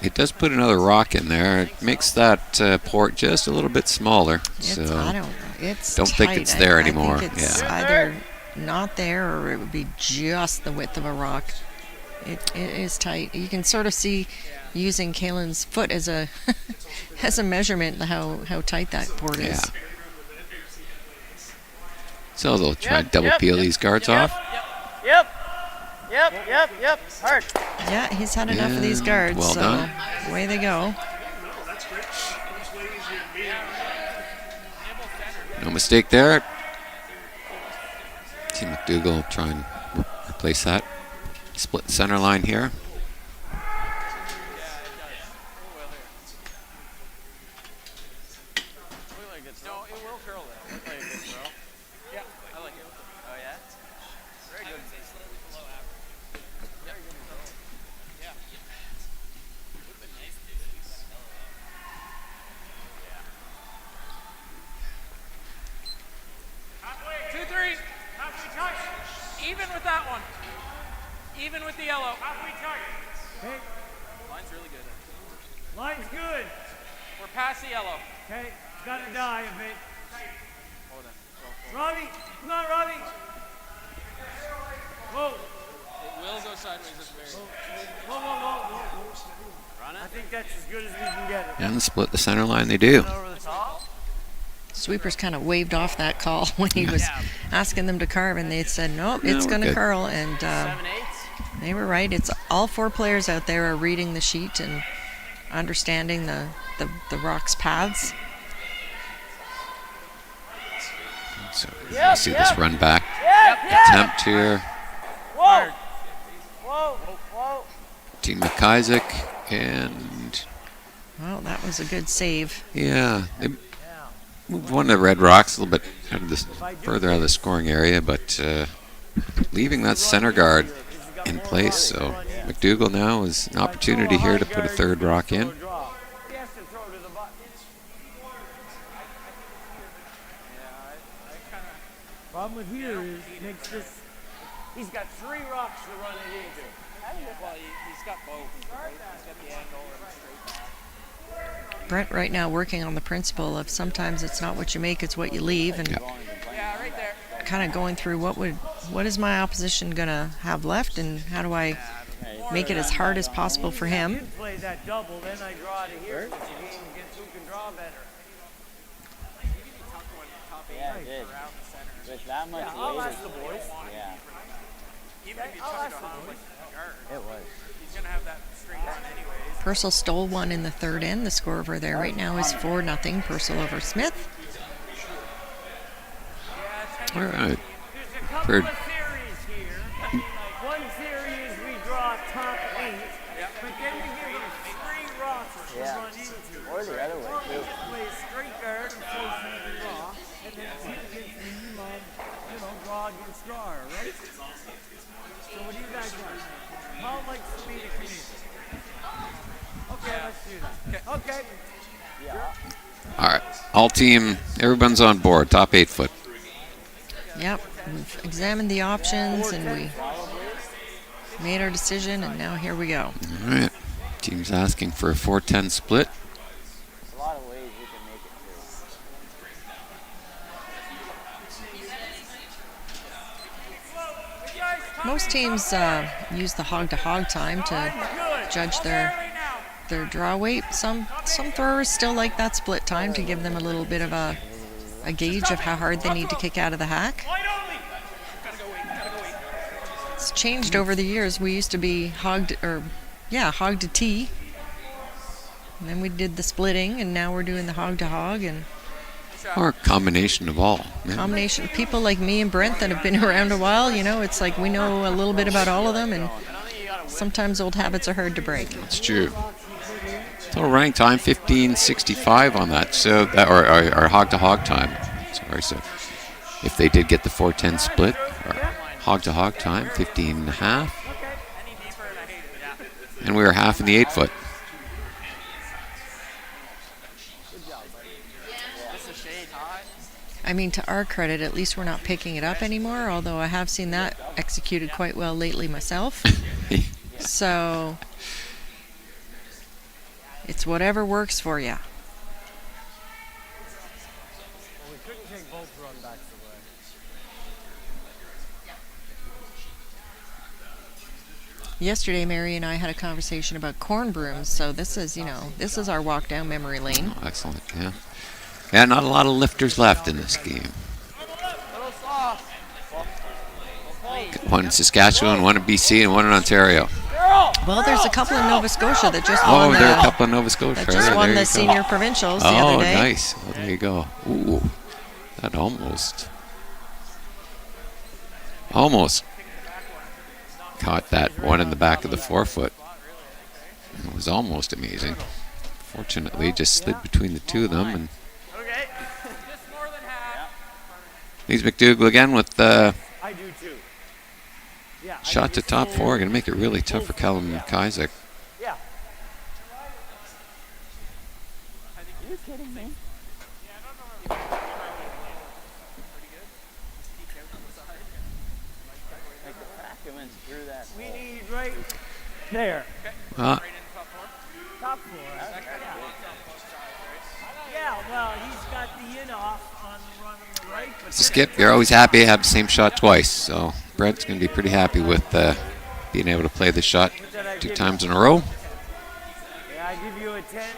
it does put another rock in there. It makes that port just a little bit smaller. So I don't know. It's don't think tight. it's there anymore. I think it's either not there or it would be just the width of a rock. It is tight. You can sort of see using Calan's foot as a as a measurement how tight that port is. So they'll try to double peel these guards off. Yep. Hard. Yeah, he's had enough of these guards. Well so done. Away they go. No mistake there. Team MacDougall try and replace that. Split center line here. No, it will curl it. Look like a good throw. Yeah, I like it. Oh yeah? Very good. Very good throw. Yeah. Would've been nice to see that yellow. Yeah. 2-3. Halfway touch. Even with that one. Even with the yellow. Halfway touch. Okay. Line's really good. Line's good. We're past the yellow. Okay. It's got to die a bit. Hold on. Robbie. Come on, Robbie. Whoa. It will go sideways at the very end. Whoa. Run it. I think that's as good as we can get it. And split the center line they do. Sweepers kind of waved off that call when he was asking them to carve, and they said, nope, it's going to curl. And they were right. It's all 4 players out there are reading the sheet and understanding the rock's paths. So you see this run back attempt here. Whoa. Team MacIsaac and Well, that was a good save. yeah, they moved one of the red rocks a little bit out of this, further out of the scoring area, but leaving that center guard in place. So MacDougall now is an opportunity here to put a third rock in. Problem with here is it makes this. He's got 3 rocks to run it into. Well, he's got both. He's got the angle and the straight back. Brent right now working on the principle of sometimes it's not what you make, it's what you leave, and Yeah, right there. kind of going through what is my opposition gonna have left, and how do I make it as hard as possible for him. If you play that double, then I draw to here. It's a game against who can draw better. Yeah, it did. With that much weight, I'll ask the boys. Yeah. Even if you tuck it on with the guard, It was. he's going to have that straight line anyways. Purcell stole one in the third end. The score over there right now is 4-0. Purcell over Smith. All right. There's a couple of theories here. One theory is we draw top 8, but then we give them 3 rocks to run into. Or the other way, Or we too. just play a straight guard and force them to draw, and then team against team on, draw against draw, right? So what do you guys want? Paul likes me to come in. Okay, let's do that. Okay. All right, all team, everyone's on board. Top 8 foot. Yep, we've examined the options and we made our decision, and now here we go. All right, team's asking for a 4-10 split. There's a lot of ways we can make it through. Most teams use the hog-to-hog time to judge their draw weight. Some throwers still like that split time to give them a little bit of a gauge of how hard they need to kick out of the hack. It's changed over the years. We used to be hog to tee. And then we did the splitting, and now we're doing the hog to hog, and Or a combination of all. Yeah. combination of people like me and Brent that have been around a while. You know, it's like we know a little bit about all of them, and sometimes old habits are hard to break. That's true. Total running time 15:65 on that. So that or hog to hog time. Sorry. So if they did get the 4:10 split, or hog to hog time 15.5, and we were half in the 8-foot. I mean, to our credit, at least we're not picking it up anymore, although I have seen that executed quite well lately myself. So it's whatever works for you. We couldn't take both run backs away. Yesterday, Mary and I had a conversation about corn brooms, so this is, this is our walk down memory lane. Oh, excellent. Yeah. Yeah, not a lot of lifters left in this game. One in Saskatchewan, one in BC, and one in Ontario. Well, there's a couple in Nova Scotia that just Oh, won there are a couple in Nova Scotia. that just won the senior provincials the other day. Oh, nice. Well, there you go. Ooh, that almost caught that one in the back of the 4-foot. It was almost amazing. Fortunately, just slid between the two of them. And here's MacDougall again with I do too. Yeah. shot to top 4. Going to make it really tough for Calan MacIsaac. Yeah. Are you kidding me? We need right there. Well, Top 4. Yeah, well, he's got the in off on the run on the right. But so Skip, you're always happy to have the same shot twice. So Brent's going to be pretty happy with being able to play the shot 2 times in a row. yeah, I give you a 10.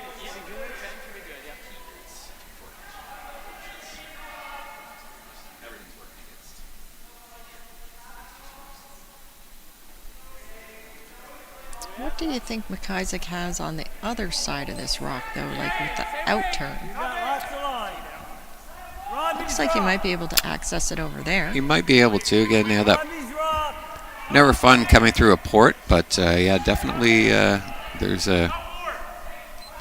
What do you think MacIsaac has on the other side of this rock, though, like with the out turn? He's got lots of line. Rodney's Looks like he might be able to access it over there. You might be able to. Again, yeah, that Rodney's rock. never fun coming through a port, but yeah, definitely there's a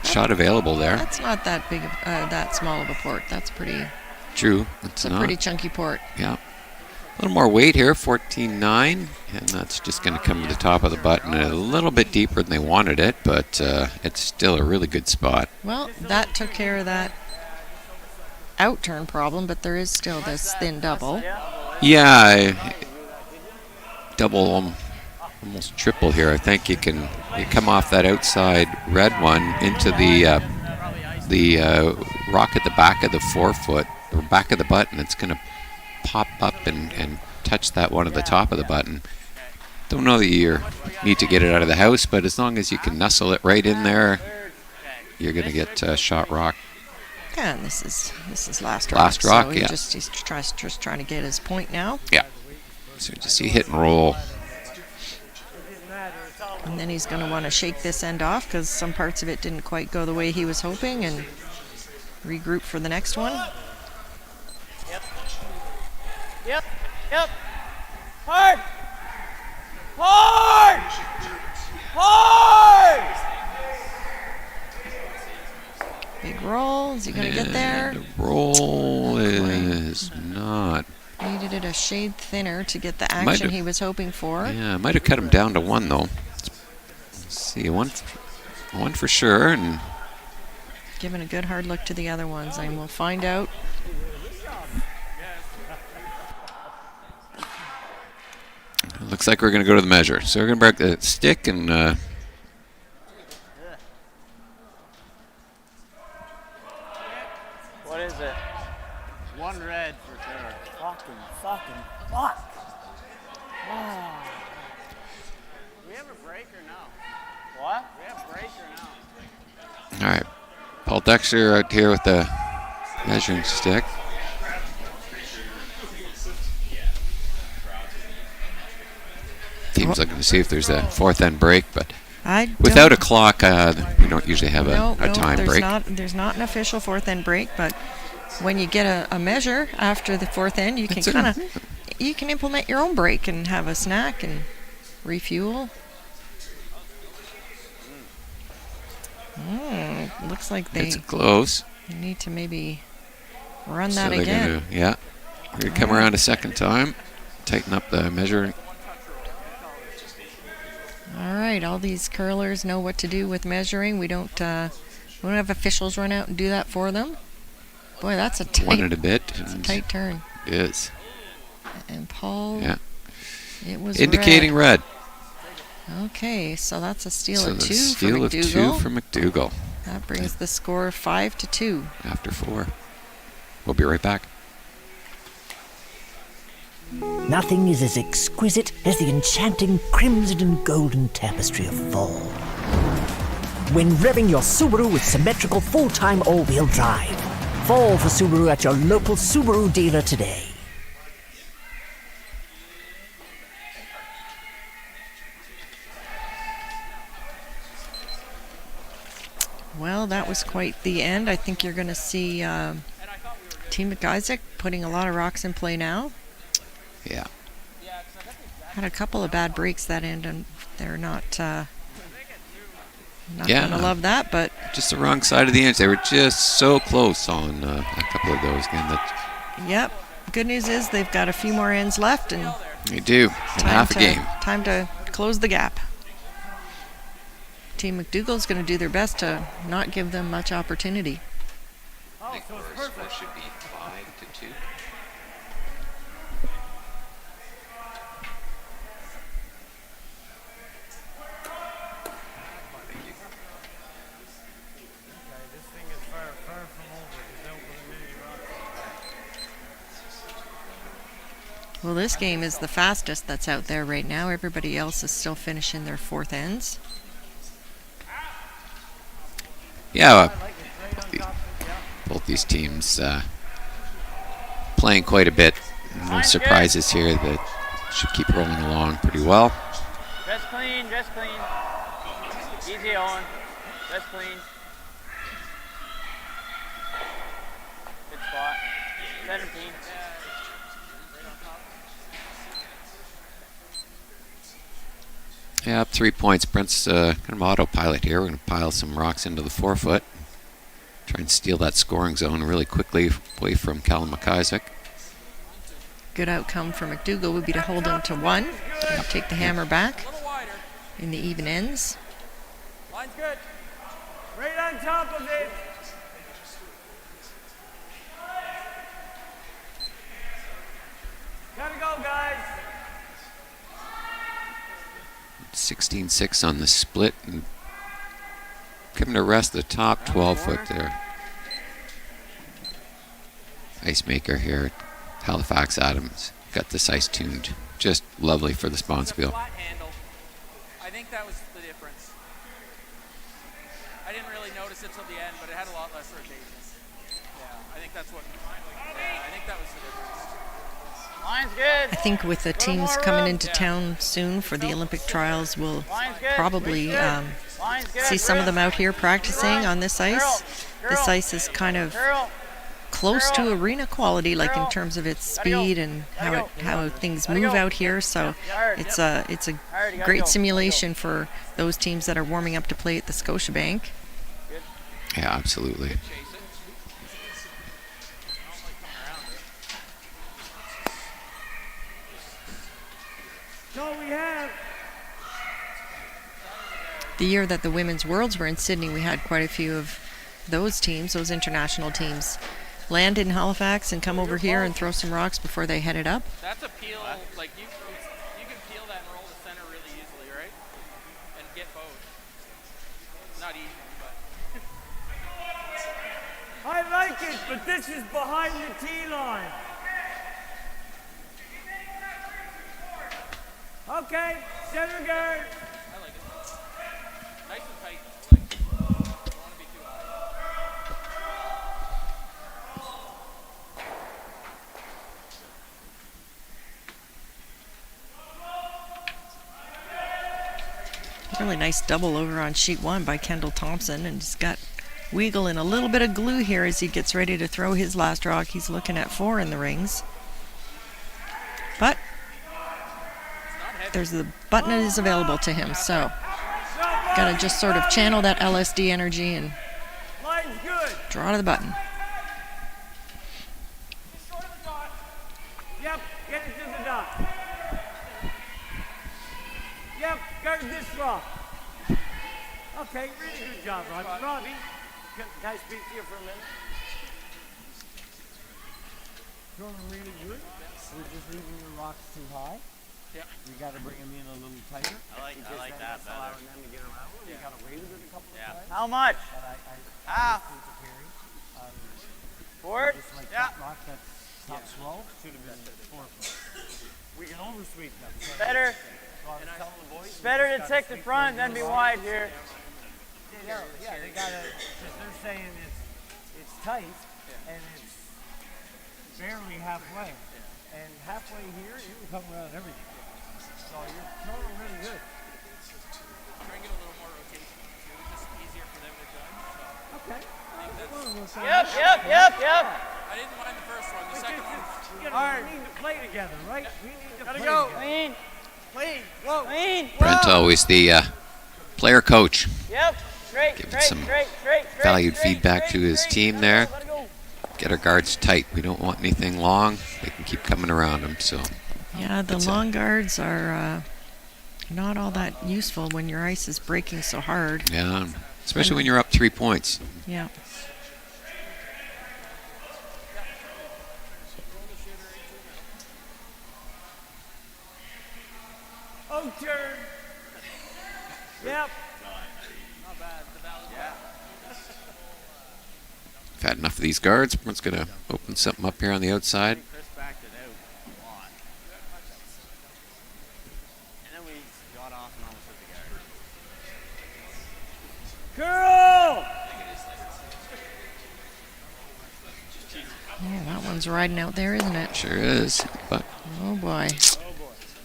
shot available there. That's not that big, that small of a port. That's pretty. True. It's a not. pretty chunky port. Yeah. A little more weight here, 14.9, and that's just going to come to the top of the button a little bit deeper than they wanted it, but it's still a really good spot. Well, that took care of that out turn problem, but there is still this thin double. Yeah, double, almost triple here. I think you come off that outside red one into the rock at the back of the 4-foot, or back of the button. It's going to pop up and touch that one at the top of the button. Don't know that you need to get it out of the house, but as long as you can nestle it right in there, you're going to get shot rock. Yeah, and this is last rock. Last rock, so yeah. He's just trying to get his point now. Yeah. So just see hit and roll. And then he's going to want to shake this end off because some parts of it didn't quite go the way he was hoping, and regroup for the next one. Yep. Hard! Hard! Hard! Big roll. Is he going to get there? The roll is not. Needed it a shade thinner to get the action he was hoping for. Yeah, might have cut him down to 1 though. Let's see, one for sure, and Giving a good hard look to the other ones, and we'll find out. looks like we're going to go to the measure. So we're going to break the stick and What is it? One red for sure. Fuck. Oh. We have a break or no? What? We have a break or no? all right. Paul Dexter out here with the measuring stick. Team's looking to see if there's a 4th end break, but Without a clock, we don't usually have a time break. There's not an official fourth end break, but when you get a measure after the fourth end, you can you can implement your own break and have a snack and refuel. Looks like it's close. Need to maybe run that again. We're going to come around a second time, tighten up the measuring. All right, all these curlers know what to do with measuring. We don't have officials run out and do that for them. Boy, that's a tight. One and a bit. It's a tight turn. It is. And Paul. Yeah. It was indicating red. Okay, so that's a steal of 2 steal for MacDougall. Steal of 2 for MacDougall. That brings the score 5-2. After 4. We'll be right back. Nothing is as exquisite as the enchanting crimson and golden tapestry of fall. When revving your Subaru with symmetrical full-time all-wheel drive. Fall for Subaru at your local Subaru dealer today. Well, that was quite the end. I think you're going to see Team MacIsaac putting a lot of rocks in play now. Yeah. Had a couple of bad breaks that end, and they're not going to love that. But just the wrong side of the inch. They were just so close on a couple of those. Yep. Good news is they've got a few more ends left, and they do. Half a game. Time to close the gap. Team MacDougall's going to do their best to not give them much opportunity. I think our score should be 5-2. Well, this game is the fastest that's out there right now. Everybody else is still finishing their fourth ends. Yeah, both these teams playing quite a bit. No surprises here. That should keep rolling along pretty well. Dress clean, dress clean. Easy on. Dress clean. Good spot. 17. Yeah, up 3 points. Brent's kind of autopilot here. We're going to pile some rocks into the 4-foot. Try and steal that scoring zone really quickly away from Calan MacIsaac. Good outcome for MacDougall would be to hold him to 1 and take the hammer back in the even ends. Line's good. Right on top of it. Gotta go, guys. 16-6 on the split, and coming to rest the top 12-foot there. Ice maker here, Halifax Adams, got this ice tuned just lovely for the Sponsville. I think that was the difference. I didn't really notice it till the end, but it had a lot less rotation. Yeah, I think that's what. I think that was the difference. Line's good. I think with the teams coming into town soon for the Olympic trials, we'll probably see some of them out here practicing on this ice. This ice is kind of close to arena quality, like in terms of its speed and how things move out here. So it's a great simulation for those teams that are warming up to play at the Scotia Bank. Yeah, absolutely. The year that the Women's Worlds were in Sydney, we had quite a few of those teams, those international teams, land in Halifax and come over here and throw some rocks before they headed up. That's a peel, like you can peel that and roll to center really easily, right? And get both. Not easy, but. I like it, but this is behind the tee line. Okay, center guard. I like it. Nice and tight. Don't want to be too high. Really nice double over on sheet 1 by Kendall Thompson, and he's got Weagle in a little bit of glue here as he gets ready to throw his last rock. He's looking at 4 in the rings. But there's the button that is available to him, so gotta just sort of channel that LSD energy and draw to the button. Yep, get it to the dot. Yep, guard this rock. Okay, really good job, Robbie. Robbie, can I speak to you for a minute? Throwing really good. We're just leaving your rocks too high. Yeah. You got to bring them in a little tighter. I like that better. Allowing them to get around. You got away with it a couple of times. How much? But I Forward? just like Yeah. that rock that's top slow should have been 4 foot. We can oversweep them. So Better. I was telling the boys, It's better to take the front than be wide here. Yeah, they gotta. Because they're saying it's tight and it's barely halfway, and halfway here you can come around everything. So you're throwing really good. Try and get a little more rotation too, just easier for them to judge. Okay. Yep. I didn't mind the first one. The second one. We need to play together, right? We need to Gotta play go. together. Clean. Clean. Whoa. Clean. Brent always the player coach. Yep. Straight. Giving Straight. some Straight. Straight. valued straight, feedback straight, to his straight. team Let there. it go. Get our guards tight. We don't want anything long. They can keep coming around them. So Yeah, the that's long guards are not all that useful when your ice is breaking so hard. yeah, especially when you're up 3 points. Yeah. Oh, turn. Yep. Not bad. The valve. Yeah. I've had enough of these guards. Brent's gonna open something up here on the outside. Chris backed it out a lot. And then we got off and almost hit the guard. Girl! Yeah, that one's riding out there, isn't it? Sure is, but Oh boy.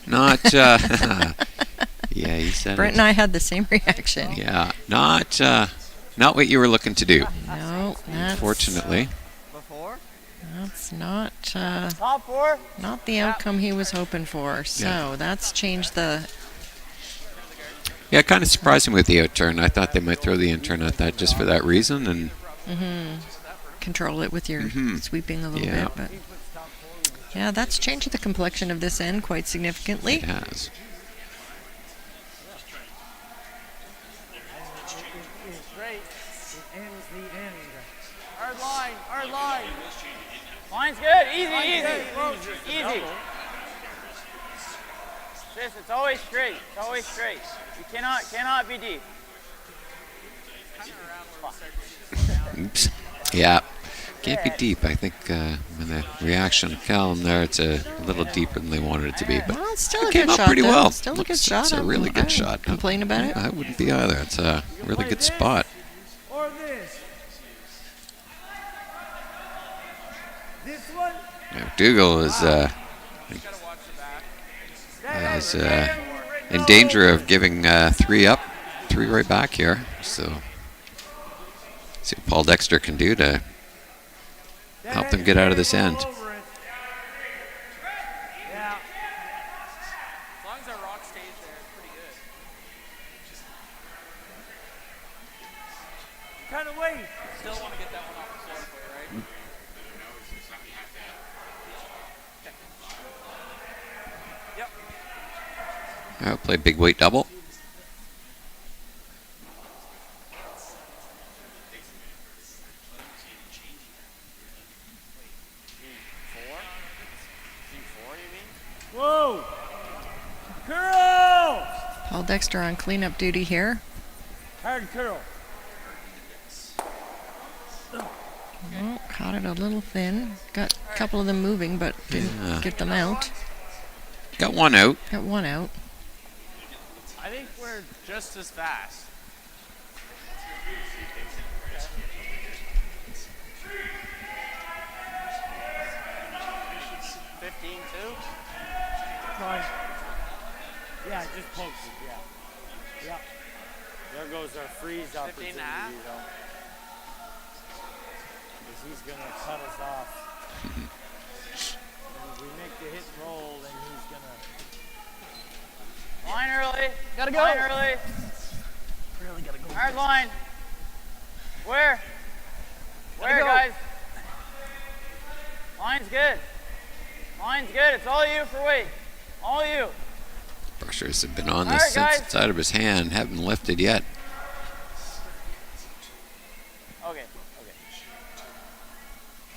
not. Yeah, you said Brent it. and I had the same reaction. Yeah, not what you were looking to do. No, that's, Unfortunately. Before? that's not Top 4? not the outcome he was hoping for. So Yeah. that's changed the. Yeah, kind of surprised me with the outturn. I thought they might throw the intern at that just for that reason, and Control it with your sweeping a little Yeah. bit, but yeah, that's changed the complexion of this end quite significantly. it has. It's great. It ends the end. Hard line. Hard line. Line's good. Easy. It's always straight. It's always straight. You cannot be deep. Oops. Yeah. Can't be deep. I think in the reaction of Calan there, it's a little deeper than they wanted it to be. But Well, it's still a it came good out shot. pretty though. well. Still a Looks- good shot. It's a really I good wouldn't shot. complain about it. I wouldn't be either. It's a really good spot. Or this. This one. MacDougall is in danger of giving 3 up, 3 right back here. So see what Paul Dexter can do to help them get out of this end. Yeah. As long as our rock stays there, it's pretty good. Kind of wait. Still want to get that one off the floor for you, right? Yep. I'll play big weight double. Whoa! Curl! Paul Dexter on cleanup duty here. Hard curl. Oh, caught it a little thin. Got a couple of them moving, but didn't get them out. Got one out. Got one out. I think we're just as fast. Try. Yeah, just pokes it. Yeah. Yeah. There goes our freeze 15 opportunity, and a half. though. Because he's going to cut us off. And if we make the hit and roll, then he's going to... Line early. Gotta go. Line early. Really gotta go. Hard line. Where? Where, go. guys? Line's good. Line's good. It's all you for weight. All you. Brushers have been on All this right, since guys. it's out of his hand. Haven't lifted yet. Okay.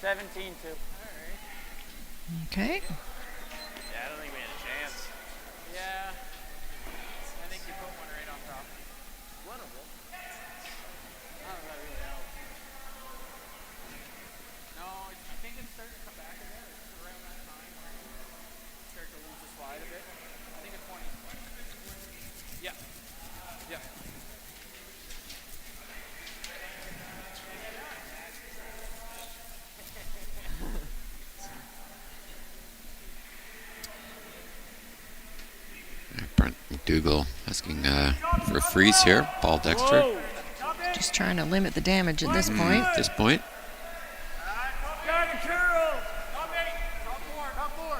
17-2. Okay. Yeah, I don't think we had a chance. Yeah. I think you put one right on top. One of them. I don't know if that really helps. No, I think it's starting to come back a bit. It's around that time where you start to lose the slide a bit. I think a 20 is fine. Yeah. Yeah. Brent MacDougall asking for a freeze here. Paul Dexter. Just trying to limit the damage at this point. At this point. Got a curl! Top four.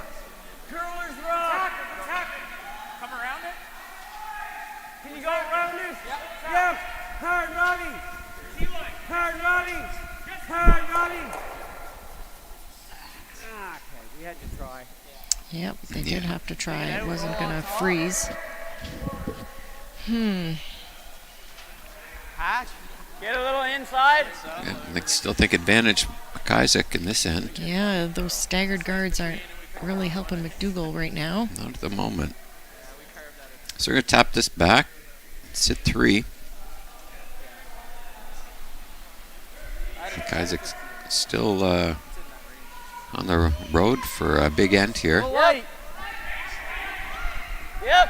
Curler's rock! Come around it. Can you go around this? Yeah. Yep! Hard running! Hard running! Hard running! Okay, we had to try. Yep, they did have to try. It wasn't going to freeze. Hatch. Get a little inside. Yeah, still think advantage MacIsaac in this end. Yeah, those staggered guards aren't really helping MacDougall right now. Not at the moment. So we're going to tap this back. Sit 3. MacIsaac's still on the road for a big end here. Yep.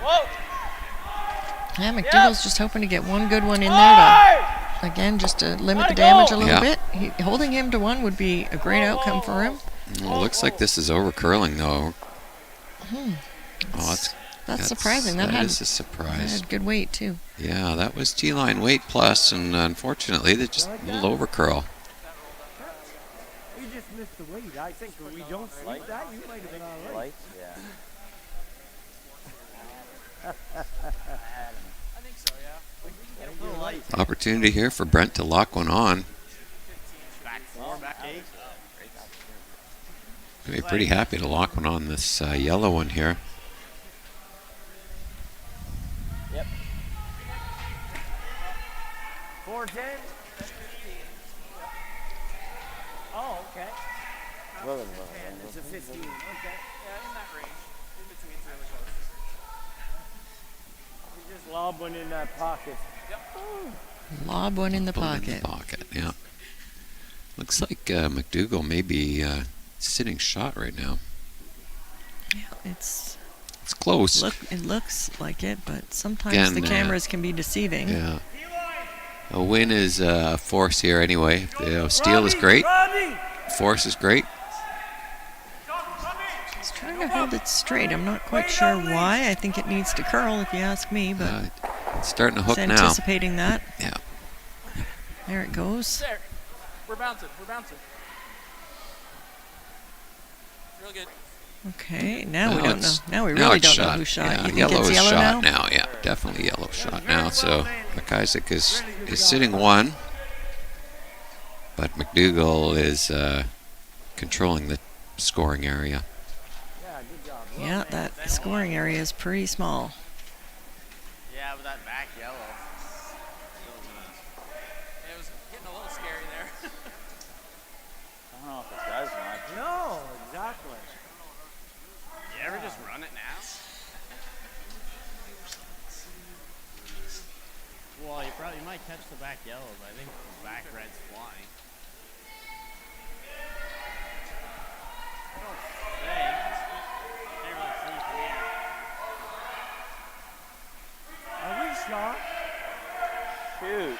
Whoa. Yeah, MacDougall's just hoping to get one good one in there to, again, just to limit the damage a little bit. Holding him to 1 would be a great outcome for him. Well, looks like this is over curling though. That's surprising. That is a surprise. That had good weight too. Yeah, that was T-line weight plus, and unfortunately, they just a little over curl. You just missed the weight. I think if we don't sleep that, you might have been all right. Yeah. I think so, yeah. Like, we can get a little light. Opportunity here for Brent to lock one on. Back 4, back 8. Be pretty happy to lock one on this yellow one here. Yep. 410. Oh, okay. And it's a 15. Okay. Yeah, in that range. In between, really close. You just lob one in that pocket. Yep. Lob one in the Boom pocket. In the pocket, yeah. Looks like MacDougall may be sitting shot right now. Yeah, it's close. It looks like it, but sometimes Again, the cameras can be deceiving. Yeah. A win is a force here anyway. Steel is great. Force is great. He's trying to hold it straight. I'm not quite sure why. I think it needs to curl, if you ask me, but It's starting to hook he's now. anticipating that. Yeah. There it goes. There. We're bouncing. Real good. Okay, now we Now don't know. it's- Now we now really it's don't know shot. who shot. Yeah, You think yellow it's is yellow shot now? Yeah, definitely yellow shot now. So MacIsaac is sitting 1, but MacDougall is controlling the scoring area. Yeah, that scoring area is pretty small. Yeah, with that back yellow. It was getting a little scary there. I don't know if it does much. No, exactly. You ever just run it now? Well, you might catch the back yellow, but I think the back red's flying. I don't think. Can't really see from here. Are we shot? Shoot.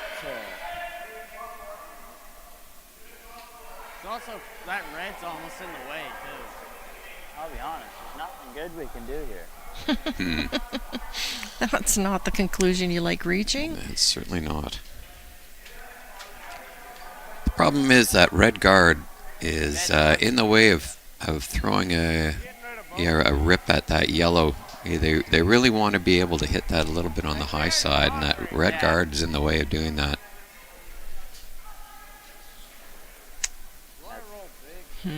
It's also, that red's almost in the way, too. I'll be honest, there's nothing good we can do here. That's not the conclusion you like reaching. It's certainly not. The problem is that red guard is in the way of throwing a rip at that yellow. They really want to be able to hit that a little bit on the high side, and that red guard is in the way of doing that. What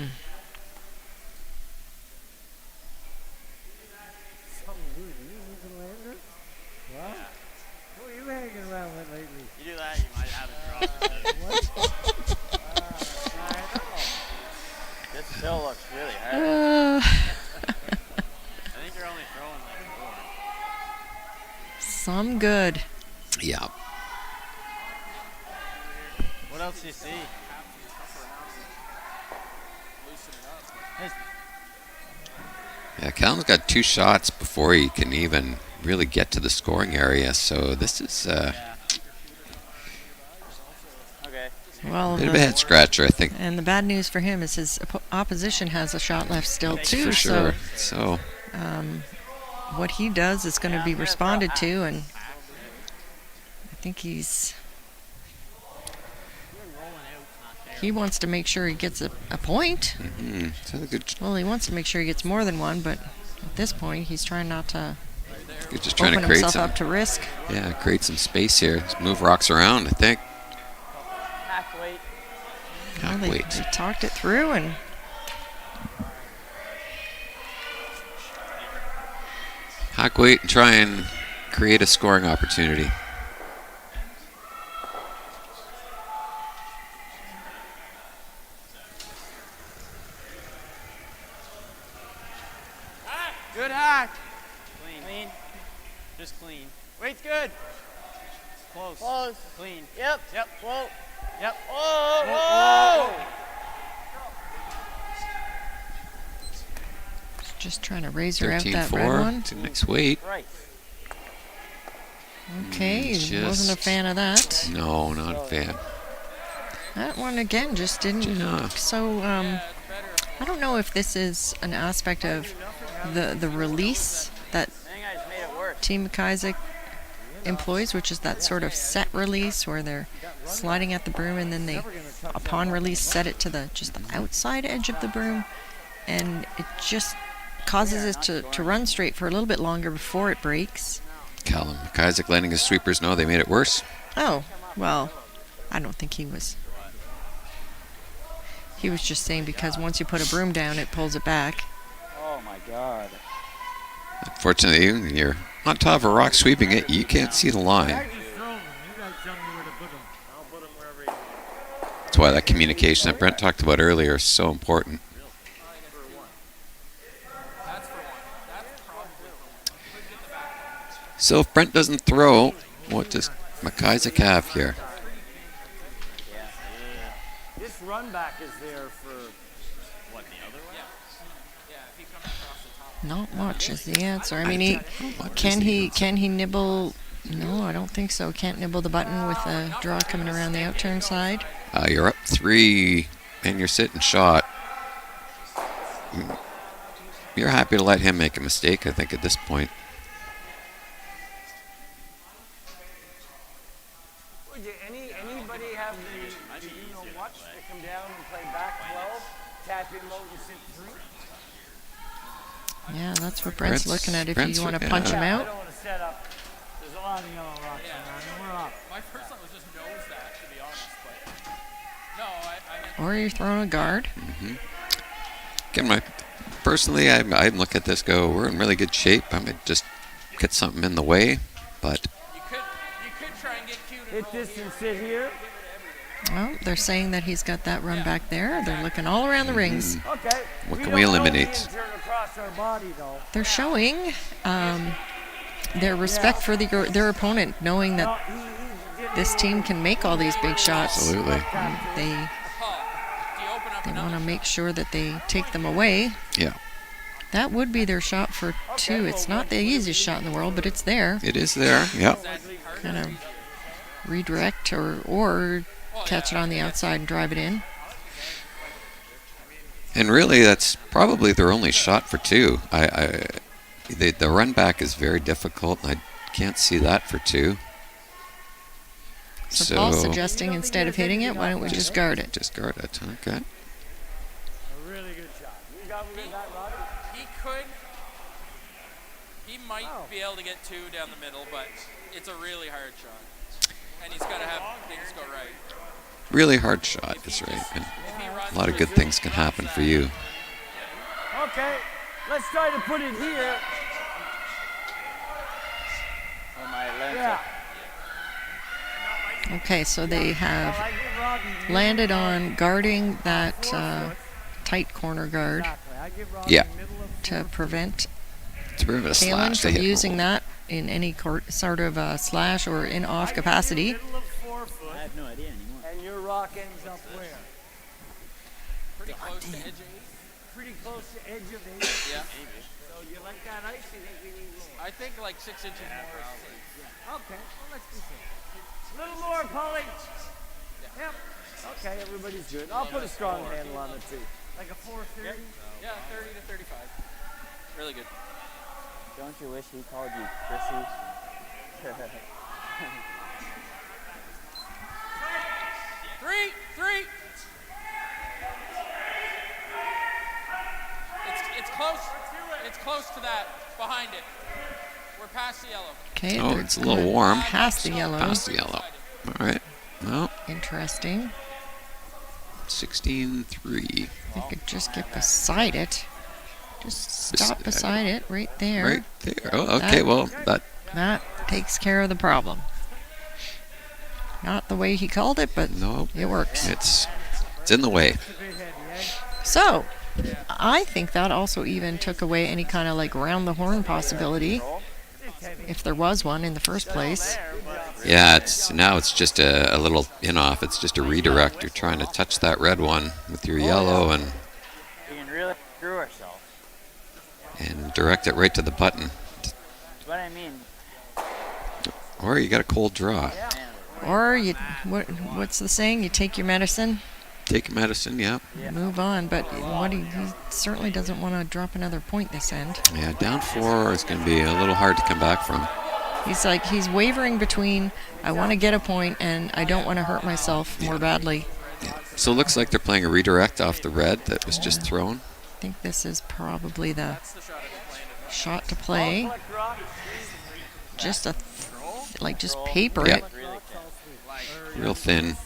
are you hanging around with lately? You do that, you might have a drop. This still looks really hard. I think you're only throwing like four. Some good. Yeah. What else do you see? Yeah, Calan's got 2 shots before he can even really get to the scoring area, so this is Well, a bit of a head scratcher, I think. And the bad news for him is his opposition has a shot left still too. For sure. So what he does is going to be responded to, and I think he wants to make sure he gets a point. Well, he wants to make sure he gets more than one, but at this point, he's trying not to just trying open to create himself some, up to risk. Yeah, create some space here. Just move rocks around, I think. Well, they talked it through, and hack weight and try and create a scoring opportunity. Good hack. Clean. Just clean. Weight's good. Close. Close. Clean. Yep. Whoa. Yep. Whoa. just trying to razor out that red 13-4. one. It's a nice weight. Okay, wasn't a fan of that. No, not a fan. That one again just didn't look so. I don't know if this is an aspect of the release that Team MacIsaac employs, which is that sort of set release where they're sliding at the broom and then they, upon release, set it to the outside edge of the broom, and it just causes it to run straight for a little bit longer before it breaks. Calan MacIsaac letting his sweepers know they made it worse. Oh, well, I don't think he was. He was just saying because once you put a broom down, it pulls it back. Oh my God. Unfortunately, when you're on top of a rock sweeping it, you can't see the line. That's why that communication that Brent talked about earlier is so important. So if Brent doesn't throw, what does MacIsaac have here? This run back is there for what, the other way? Not much is the answer. I mean, can he nibble? No, I don't think so. Can't nibble the button with a draw coming around the outturn side. You're up 3 and you're sitting shot. You're happy to let him make a mistake, I think, at this point. Anybody have the watch to come down and play back 12, tap in low and sit 3? Yeah, that's what Brent's looking at. If you want to punch him I out. don't want to set up. There's a lot of yellow rocks around. We're up. My first thought was just nose that, to be honest, but no, Or you're throwing a guard. Again, personally, I look at this, go, we're in really good shape. I might just get something in the way, but you could try and get cute. Hit this and sit here. Well, they're saying that he's got that run back there. They're looking all around the rings. Okay. What can we eliminate? They're showing their respect for their opponent, knowing that this team can make all these big shots. Absolutely. They want to make sure that they take them away. Yeah. That would be their shot for 2. It's not the easiest shot in the world, but it's there. It is there, yeah. Kind of redirect or catch it on the outside and drive it in. And really, that's probably their only shot for 2. The run back is very difficult. I Can't see that for 2. So Paul's suggesting instead of hitting it, why don't we just guard it? Just guard it. Okay. A really good shot. You got that, Rob? He could. He might be able to get 2 down the middle, but it's a really hard shot. And he's got to have things go right. Really hard shot is right. And a lot of good things can happen for you. Okay, let's try to put it here. Oh my lens. Yeah. Okay, so they have landed on guarding that tight corner guard Yeah. to prevent It's a bit of a Calan slash. They from hit using that in any sort of slash or in off capacity. I have no idea anymore. And your rock ends up where? Pretty close to edge 8. Pretty close to edge of 8. Yeah. So you like that ice? You think we need more? I think like 6 inches more is safe. Okay, well, let's be safe. A little more, Polly. Yep. Okay, everybody's good. I'll put a strong handle on it too. Like a 430? Yeah, 30 to 35. Really good. Don't you wish he called you Chrissy? 3. It's close. It's close to that. Behind it. We're past the yellow. Okay. Oh, it's a little warm. Past the yellow. Past the yellow. All right. Well, Interesting. 16-3. They could just get beside it. Just stop beside it right there. Right there. Oh, okay. Well, that takes care of the problem. Not the way he called it, but no, it works. It's in the way. So, I think that also even took away any kind of like round the horn possibility, if there was one in the first place. Yeah, now it's just a little in-off. It's just a redirect. You're trying to touch that red one with your yellow and We can really screw ourselves. direct it right to the button. That's what I mean. Or you got a cold draw. Or what's the saying? You take your medicine, Take medicine, yeah. move on. But he certainly doesn't want to drop another point this end. Yeah, down 4 is going to be a little hard to come back from. He's wavering between I want to get a point and I don't want to hurt myself more badly. Yeah. So it looks like they're playing a redirect off the red that was just thrown. I think this is probably the shot to play. Just just paper it. Real thin.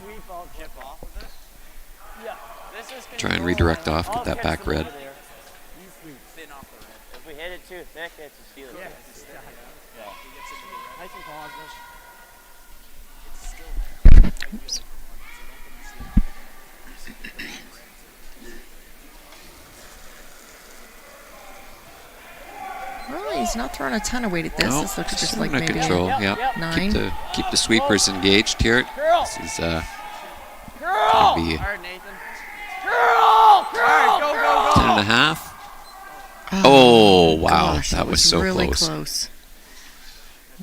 Try and redirect off, get that back red. If we hit it too thick, it's a steal. Nice and positive. Oops. Well, he's not throwing a ton of weight at this. No, This looks just still like under maybe control. a Yeah. 9. Keep the sweepers engaged here. This is gonna be Hard, Nathan. 10.5. Oh, wow, Gosh, that was so really close.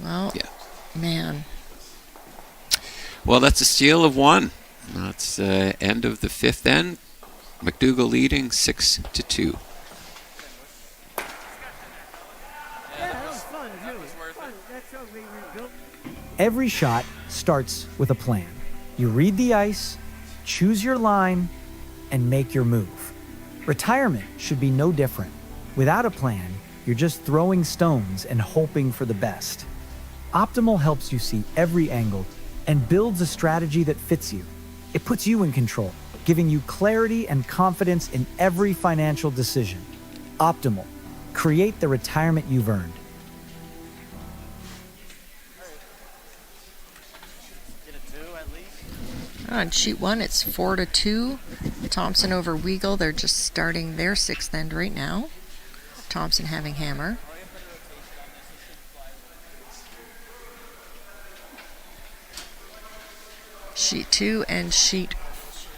Well, Yeah. man. Well, that's a steal of 1. That's end of the 5th end. MacDougall leading 6-2. Every shot starts with a plan. You read the ice, choose your line, and make your move. Retirement should be no different. Without a plan, you're just throwing stones and hoping for the best. Optimal helps you see every angle and builds a strategy that fits you. It puts you in control, giving you clarity and confidence in every financial decision. Optimal. Create the retirement you've earned. On sheet 1, it's 4-2. Thompson over Weagle. They're just starting their 6th end right now. Thompson having hammer. Sheet 2 and sheet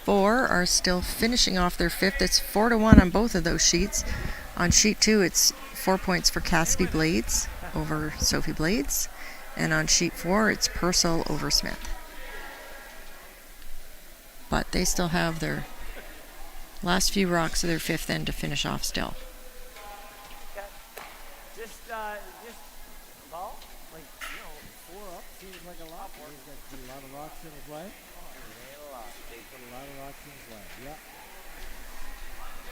4 are still finishing off their 5th. It's 4-1 on both of those sheets. On sheet 2, it's 4 points for Cassidy Blades over Sophie Blades. And on sheet 4, it's Purcell over Smith. But they still have their last few rocks of their 5th end to finish off still. Just ball, like like a lot. He's got to put a lot of rocks in his way. Put a lot of rocks in his way. Yeah.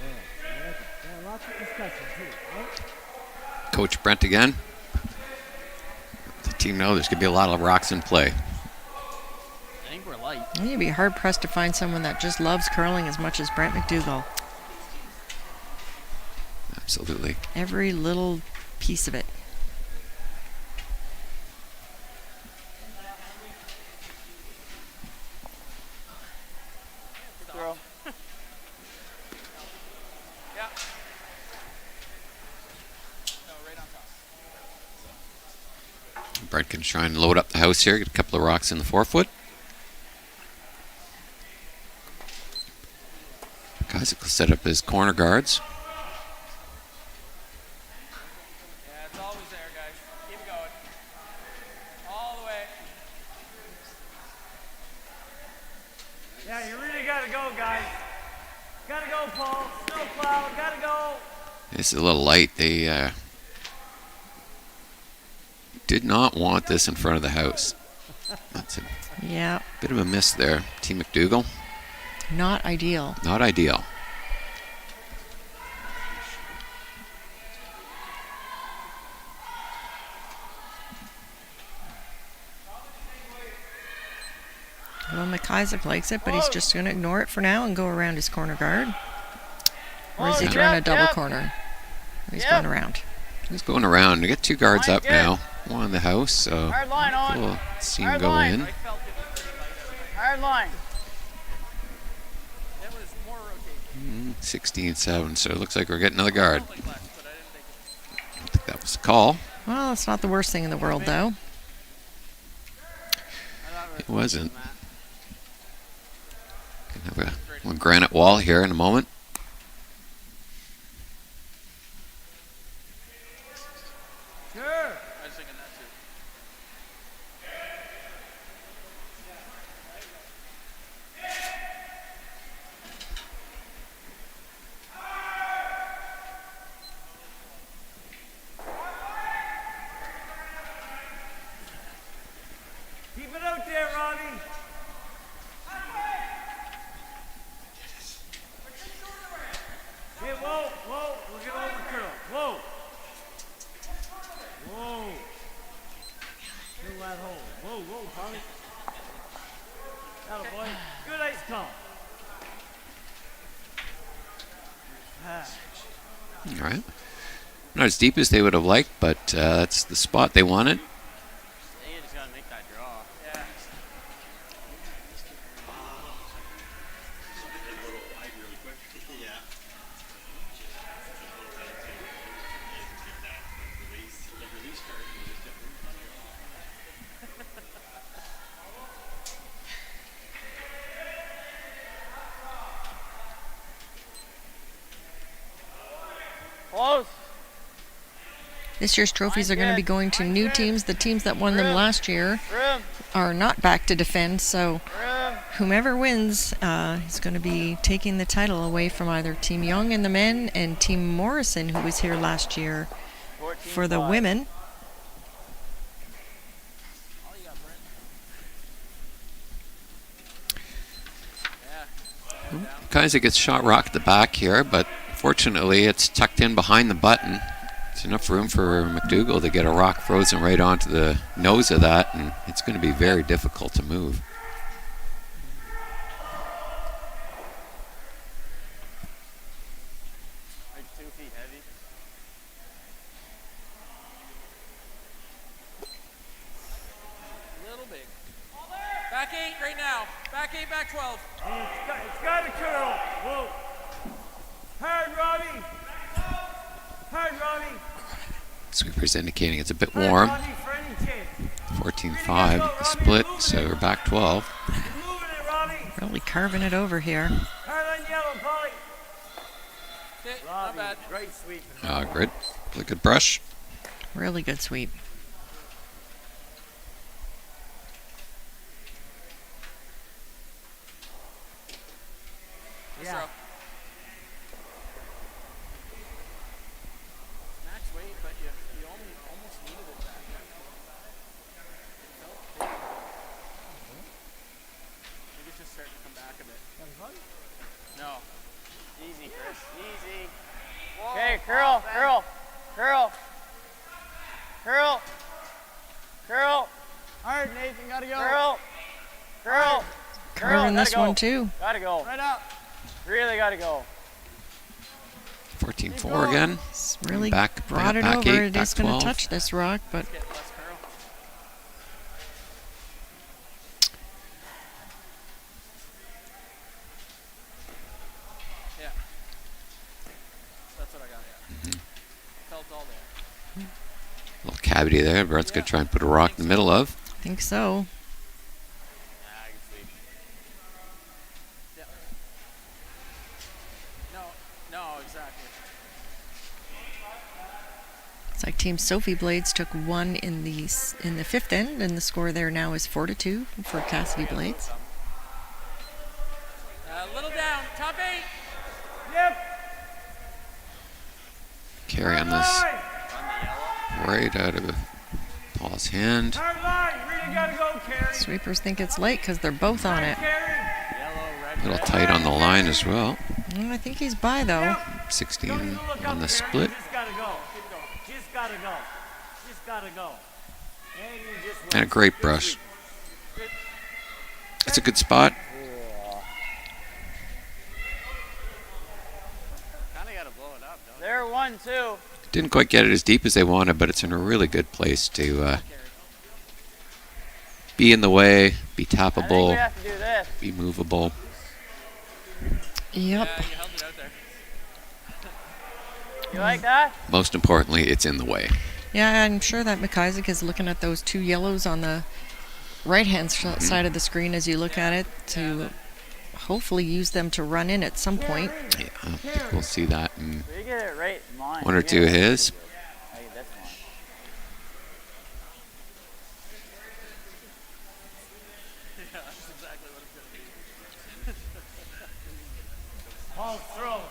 Yeah, I like it. Yeah, lots of discussion too, right? Coach Brent again. The team knows there's going to be a lot of rocks in play. I think we're light. You'd be hard pressed to find someone that just loves curling as much as Brent MacDougall. Absolutely. Every little piece of it. Throw. Yeah. No, right on top. Brent can try and load up the house here, get a couple of rocks in the 4-foot. MacIsaac will set up his corner guards. Yeah, it's always there, guys. Keep it going. All the way. Yeah, you really got to go, guys. Got to go, Paul. Snowplow, got to go. It's a little light. They did not want this in front of the house. That's a bit of a miss there. Team MacDougall. Not ideal. Not ideal. Well, MacIsaac likes it, but he's just going to ignore it for now and go around his corner guard. Or is he throwing a double corner? He's going around. He's going around. We got two guards up now. One in the house, so Hard line on. we'll see him Hard go line. in. Hard line. That was more rotation. 16-7, so it looks like we're getting another guard. I think that was the call. Well, it's not the worst thing in the world, though. It wasn't. Can have a one granite wall here in a moment. Sure. I was thinking that too. Keep it out there, Robbie. Hey, whoa, whoa, we'll get over curl. Whoa. Whoa. Fill that hole. Whoa, whoa, Tommy. That'll boy. Good ice call. All right. Not as deep as they would have liked, but that's the spot they wanted. You just gotta make that draw. Yeah. Close. This year's trophies are going to be going to new teams. The teams that won them last year are not back to defend, so whomever wins is going to be taking the title away from either Team Young in the men and Team Morrison, who was here last year for the women. MacIsaac gets shot rock at the back here, but fortunately it's tucked in behind the button. There's enough room for MacDougall to get a rock frozen right onto the nose of that, and it's going to be very difficult to move. Like 2 feet heavy. A little big. Back 8 right now. Back 8, back 12. It's got to curl. Whoa. Hard, Robbie. Hard, Robbie. Sweeper's indicating it's a bit warm. 14-5 the split, so we're back 12. Really carving it over here. Hard on yellow, Polly. Not bad. Great sweep. Good. Really good brush. Really good sweep. Yeah. Max weight, but you almost needed it back. Easy. Okay, curl, curl, curl, curl, curl. Hard, Nathan, gotta go. Curl, curl, curl. Curling this one too. Gotta go. Right up. Really gotta go. 14-4 again. It's really back brought it back over. 8, It back is going 12. to touch this rock, but Yeah. That's what I got. Yeah. Felt all there. Little cavity there. Brent's going to try and put a rock in the middle of. I think so. No, exactly. It's like Team Sophie Blades took one in the fifth end, and the score there now is 4-2 for Cassidy Blades. A little down, top 8. Yep. Carry on this right out of Paul's hand. Hard line, really gotta go, Carrie. Sweepers think it's late because they're both on it. A little tight on the line as well. I think he's by though. 16 on the split. Just gotta go. Just gotta go. Just gotta go. And you just And a great brush. It's a good spot. Kinda gotta blow it up, don't There, 1-2. Didn't quite get it as deep as they wanted, but it's in a really good place to be in the way, be I think we tappable, have to do this. be movable. Yep. you held it out there. You like that? Most importantly, it's in the way. Yeah, I'm sure that MacIsaac is looking at those two yellows on the right-hand side of the screen as you look at it to hopefully use them to run in at some point. Yeah, I think we'll see that in We get it right in line. one or two of his. I get this one. Yeah, that's exactly what it's gonna be. Paul's throw.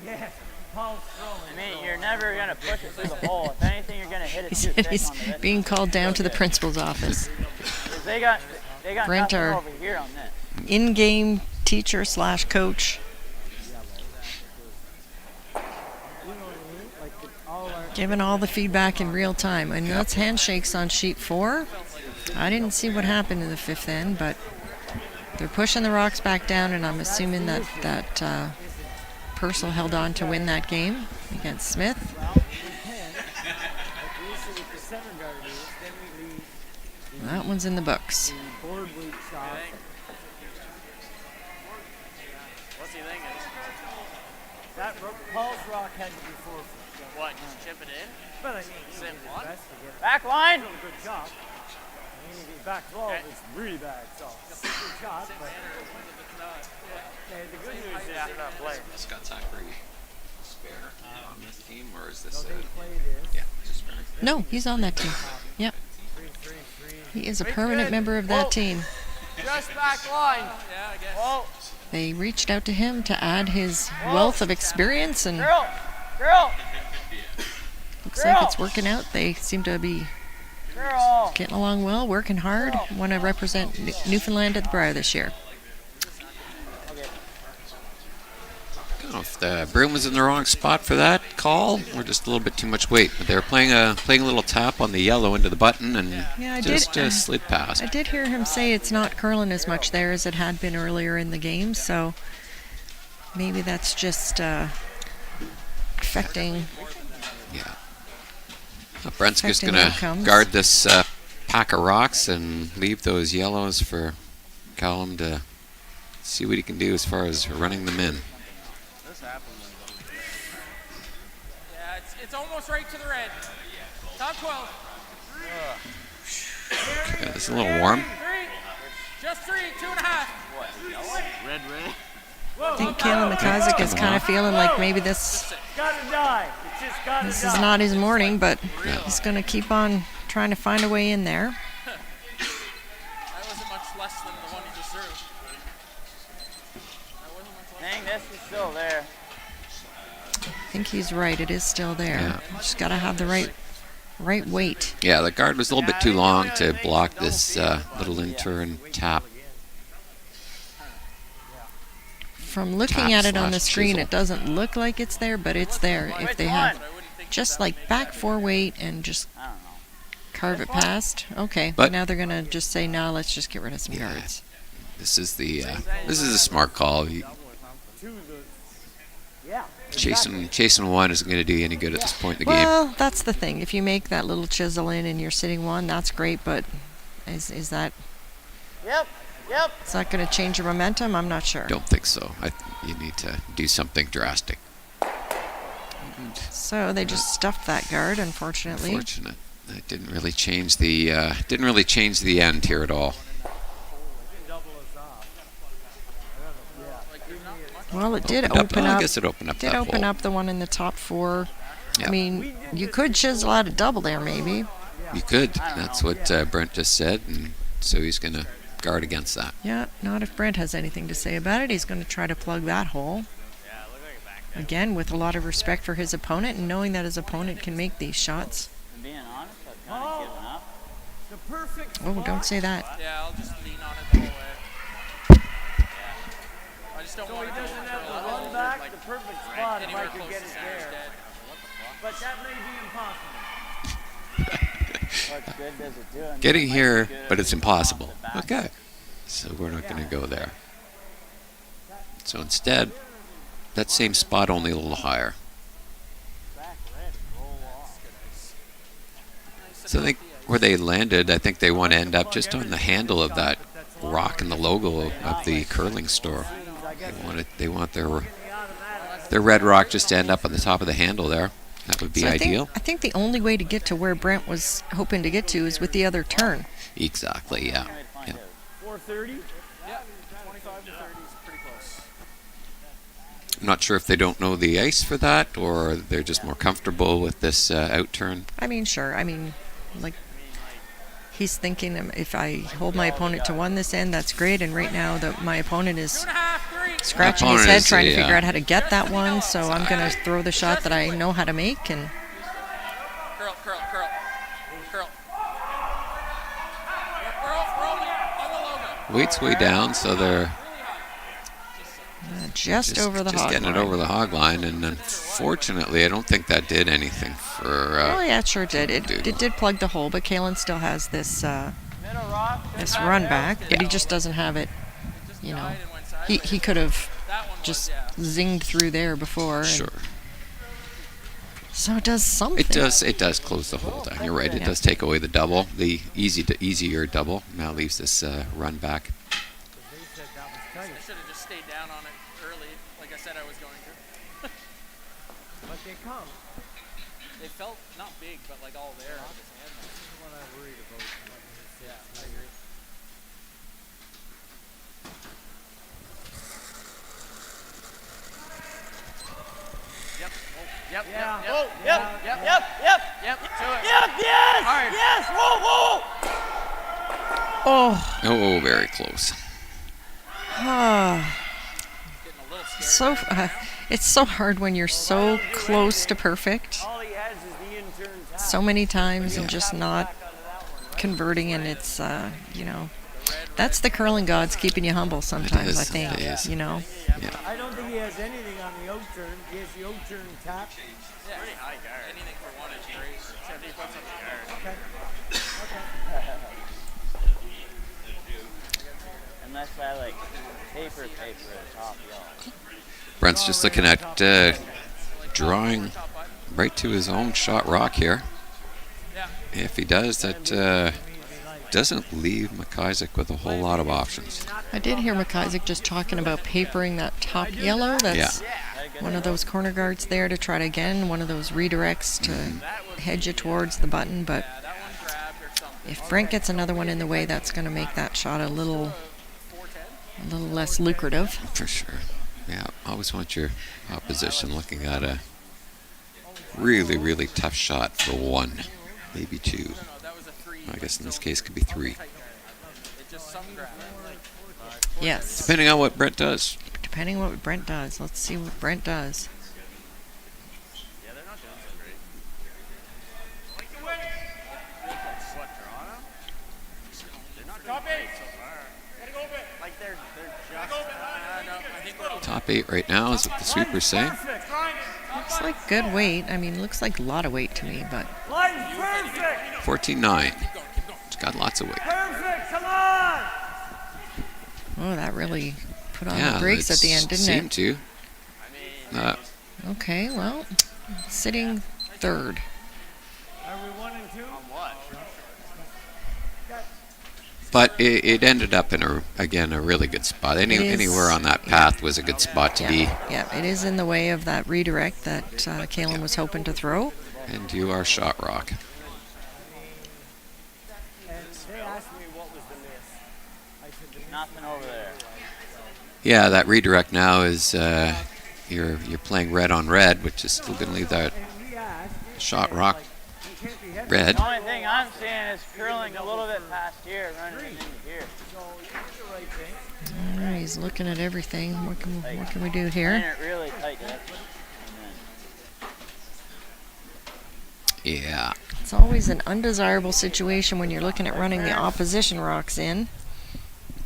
Yes, Paul's throw. I mean, you're never gonna push it through the hole. If anything, you're gonna hit it He's, too thick he's on the wrist. being called down to the principal's office. 'Cause they got Brent, nothing our over here on this. in-game teacher/coach. Giving all the feedback in real time. And that's handshakes on sheet 4. I didn't see what happened in the fifth end, but they're pushing the rocks back down, and I'm assuming that Purcell held on to win that game against Smith. That one's in the books. What's he thinking? That Paul's rock had to be forfeit. What, just chip it in? But I mean, Sim one? Back line. Still a good shot. I mean, if he's back 12, it's really bad. So, it's a good shot. But the good news is they're not playing. Scott Zachary spare on this team, or is this? So they play this. Yeah, just spare. No, he's on that team. Yep. He is a permanent member of that team. Just back line. Yeah, I guess. Whoa. They reached out to him to add his wealth of experience, and Girl. Girl. looks like it's working out. They seem to be Girl. getting along well, working hard. Want to represent Newfoundland at the Briar this year. I don't know if the broom was in the wrong spot for that call, or just a little bit too much weight. But they were playing a little tap on the yellow into the button, and Yeah, I just did. slid past. I did hear him say it's not curling as much there as it had been earlier in the game, so maybe that's just affecting. Yeah. Brent's just Affecting going to outcomes. guard this pack of rocks and leave those yellows for Calan to see what he can do as far as running them in. This happens. Yeah, it's almost right to the red. Top 12. Yeah, this is a little warm. 3. Just 3, 2.5. Red. I think Calan MacIsaac is kind of feeling like maybe this Gotta die. It's just gotta is die. not his morning, but he's going to keep on trying to find a way in there. That wasn't much less than the one he just threw. That wasn't much less. Dang, this is still there. I think he's right. It is still there. Yeah. Just got to have the right weight. Yeah, the guard was a little bit too long to block this little in-turn tap. From looking at it on the screen, it doesn't look like it's there, but it's there. If they have just like back 4 weight and just carve it past, okay. But now they're gonna just say, no, let's just get rid of some guards. This is a smart call. Chasing one isn't going to do you any good at this point in the game. Well, that's the thing. If you make that little chisel in and you're sitting one, that's great. But is that? Yep. Is that going to change your momentum? I'm not sure. Don't think so. You need to do something drastic. So they just stuffed that guard, unfortunately. Unfortunate. That didn't really change the end here at all. Well, it did open up. I guess it opened up that hole. Open up the one in the top 4. Yeah. I mean, you could chisel out a double there, maybe. You could. That's what Brent just said, and so he's going to guard against that. Yeah, not if Brent has anything to say about it. He's going to try to plug that hole. Again, with a lot of respect for his opponent and knowing that his opponent can make these shots. Being honest, I've kind of given up. The perfect Oh, don't say that. Yeah, I'll just lean on it the whole way. I just don't want to doesn't have to run back the perfect spot if I could get it there. But that may be impossible. What good does it do? Getting here, but it's impossible. Okay. So we're not going to go there. So instead, that same spot, only a little higher. So I think where they landed, I think they want to end up just on the handle of that rock and the logo of the curling store. They want their red rock just to end up on the top of the handle there. That would be ideal. I think the only way to get to where Brent was hoping to get to is with the other turn. Exactly, yeah. 430? Yeah, 25 to 30 is pretty close. I'm not sure if they don't know the ice for that, or they're just more comfortable with this out turn. I mean, sure. I mean, like, he's thinking if I hold my opponent to 1 this end, that's great. And right now, my opponent is scratching his head trying to figure out how to get that one. So I'm going to throw the shot that I know how to make. And Curl. Weight's way down, so they're just over the hog line. Just getting it over the hog line, and unfortunately, I don't think that did anything for. Oh yeah, it sure did. It did plug the hole, but Calan still has this run back, but he just doesn't have it. You know, he could have just zinged through there before. Sure. So it does something. It does close the hole down. You're right. It does take away the double, the easier double. Now leaves this run back. I should have just stayed down on it early, like I said I was going to. But they come. They felt not big, but like all there. This is what I'm worried about. Yeah, I agree. Yep. Yeah. Oh, yep. To it. Yes. Hard. Yes. Whoa. Oh, very close. So it's so hard when you're so close to perfect All he has is the intern tap. so many times and just not converting, and it's that's the curling gods keeping you humble sometimes. I think Yeah. I don't think he has anything on the out turn. He has the out turn tap. Yeah, pretty high guard. Anything for 1 is great. Except he puts on the guard. Okay. Unless I like paper top yellow. Brent's just looking at drawing right to his own shot rock here. If he does, that doesn't leave MacIsaac with a whole lot of options. I did hear MacIsaac just talking about papering that top yellow. That's one of those corner guards there to try to, again, one of those redirects to hedge you towards the button. But if Brent gets another one in the way, that's going to make that shot a little less lucrative. For sure. Yeah, always want your opposition looking at a really, really tough shot for 1, maybe 2. I guess in this case could be 3. Yes. Depending on what Brent does. Depending on what Brent does. Let's see what Brent does. Yeah, they're not doing so great. They're not doing great so far. Like they're just. No, I think we're Top 8 right now is what the sweeper's saying. Looks like good weight. I mean, looks like a lot of weight to me, but 14.9. It's got lots of weight. oh, that really put on the brakes at the end, didn't seemed it? to. Okay, well, sitting third. But it ended up in a really good spot. Anywhere on that path was a good spot to be. Yeah, it is in the way of that redirect that Calan was hoping to throw. And you are shot rock. Nothing over there. Yeah, that redirect now is you're playing red on red, which is still going to leave that shot rock red. The only thing I'm seeing is curling a little bit past here, running into here. All right, he's looking at everything. What can we do here? Really tight. Yeah. It's always an undesirable situation when you're looking at running the opposition rocks in.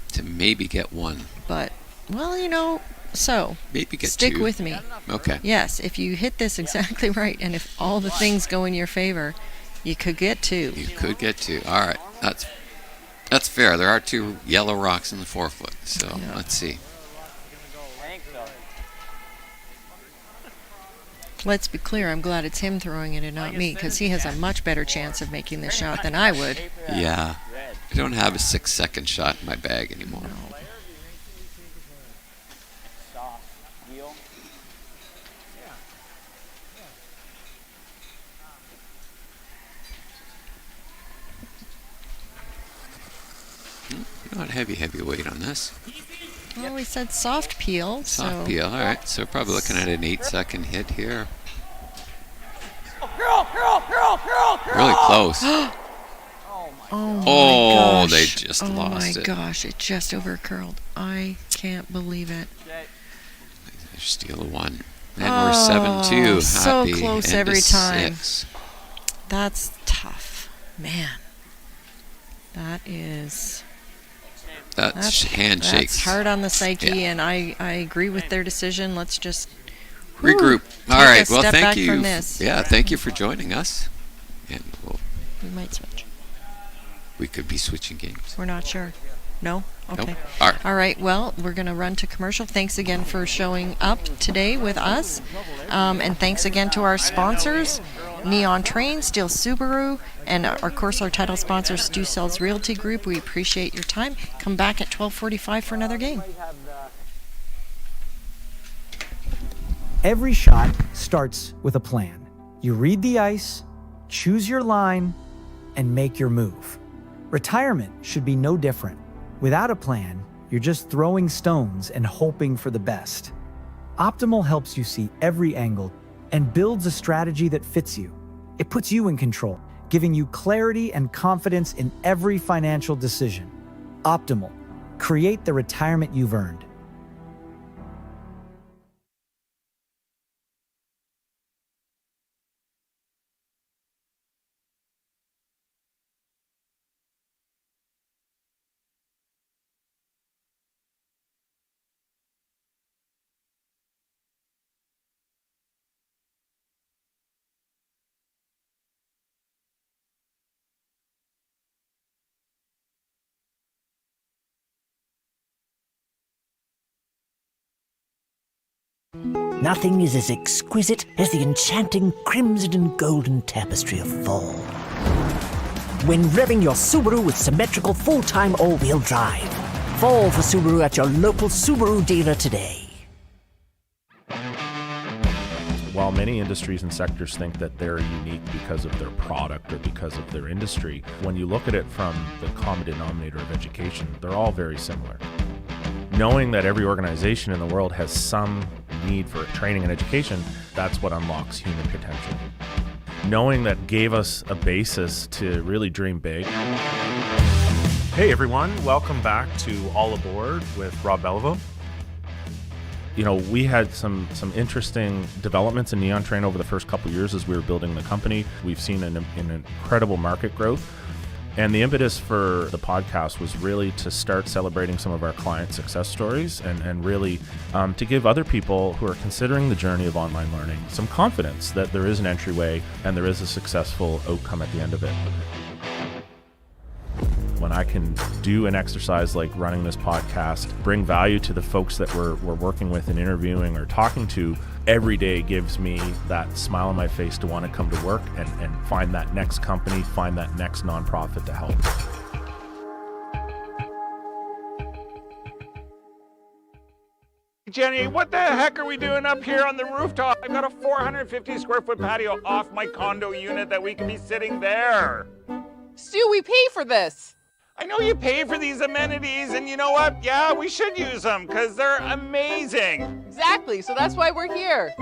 To maybe get one. But, well, you know, so maybe get stick two. with me. Okay. Yes, if you hit this exactly right, and if all the things go in your favor, you could get two. You could get two. All right, that's fair. There are 2 yellow rocks in the 4-foot, so let's see. Let's be clear, I'm glad it's him throwing it and not me, because he has a much better chance of making this shot than I would. Yeah. I don't have a 6-second shot in my bag anymore. Not heavy weight on this. Well, we said soft peel. Soft peel, all right. So we're probably looking at an 8-second hit here. Really close. Oh, my gosh. They just lost it. Oh, my gosh. It just overcurled. I can't believe it. Steal a 1. And we're 7-2. So Happy close end every of time. 6. That's tough. Man. That's handshakes. That's hard on the psyche, and I agree with their decision. Let's just regroup. All right. Well, thank you. Yeah, thank you for joining us. And we might switch. We could be switching games. We're not sure. No? Okay. Nope. All right. Well, we're going to run to commercial. Thanks again for showing up today with us. And thanks again to our sponsors, Neon Train, Steel Subaru, and of course our title sponsor, Stu Sells Realty Group. We appreciate your time. Come back at 12:45 for another game. Every shot starts with a plan. You read the ice, choose your line, and make your move. Retirement should be no different. Without a plan, you're just throwing stones and hoping for the best. Optimal helps you see every angle and builds a strategy that fits you. It puts you in control, giving you clarity and confidence in every financial decision. Optimal. Create the retirement you've earned. Nothing is as exquisite as the enchanting crimson and golden tapestry of fall. When revving your Subaru with symmetrical full-time all-wheel drive. Fall for Subaru at your local Subaru dealer today. While many industries and sectors think that they're unique because of their product or because of their industry, when you look at it from the common denominator of education, they're all very similar. Knowing that every organization in the world has some need for training and education, that's what unlocks human potential. Knowing that gave us a basis to really dream big. Hey everyone, welcome back to All Aboard with Rob Belivo. You know, we had some interesting developments in Neon Train over the first couple of years as we were building the company. We've seen an incredible market growth. And the impetus for the podcast was really to start celebrating some of our client success stories and really to give other people who are considering the journey of online learning some confidence that there is an entryway and there is a successful outcome at the end of it. When I can do an exercise like running this podcast, bring value to the folks that we're working with and interviewing or talking to, every day gives me that smile on my face to want to come to work and find that next company, find that next nonprofit to help. Jenny, what the heck are we doing up here on the rooftop? I've got a 450 square foot patio off my condo unit that we can be sitting there. Stu, we pay for this. I know you pay for these amenities, and you know what? Yeah, we should use them because they're amazing. Exactly, so that's why we're here.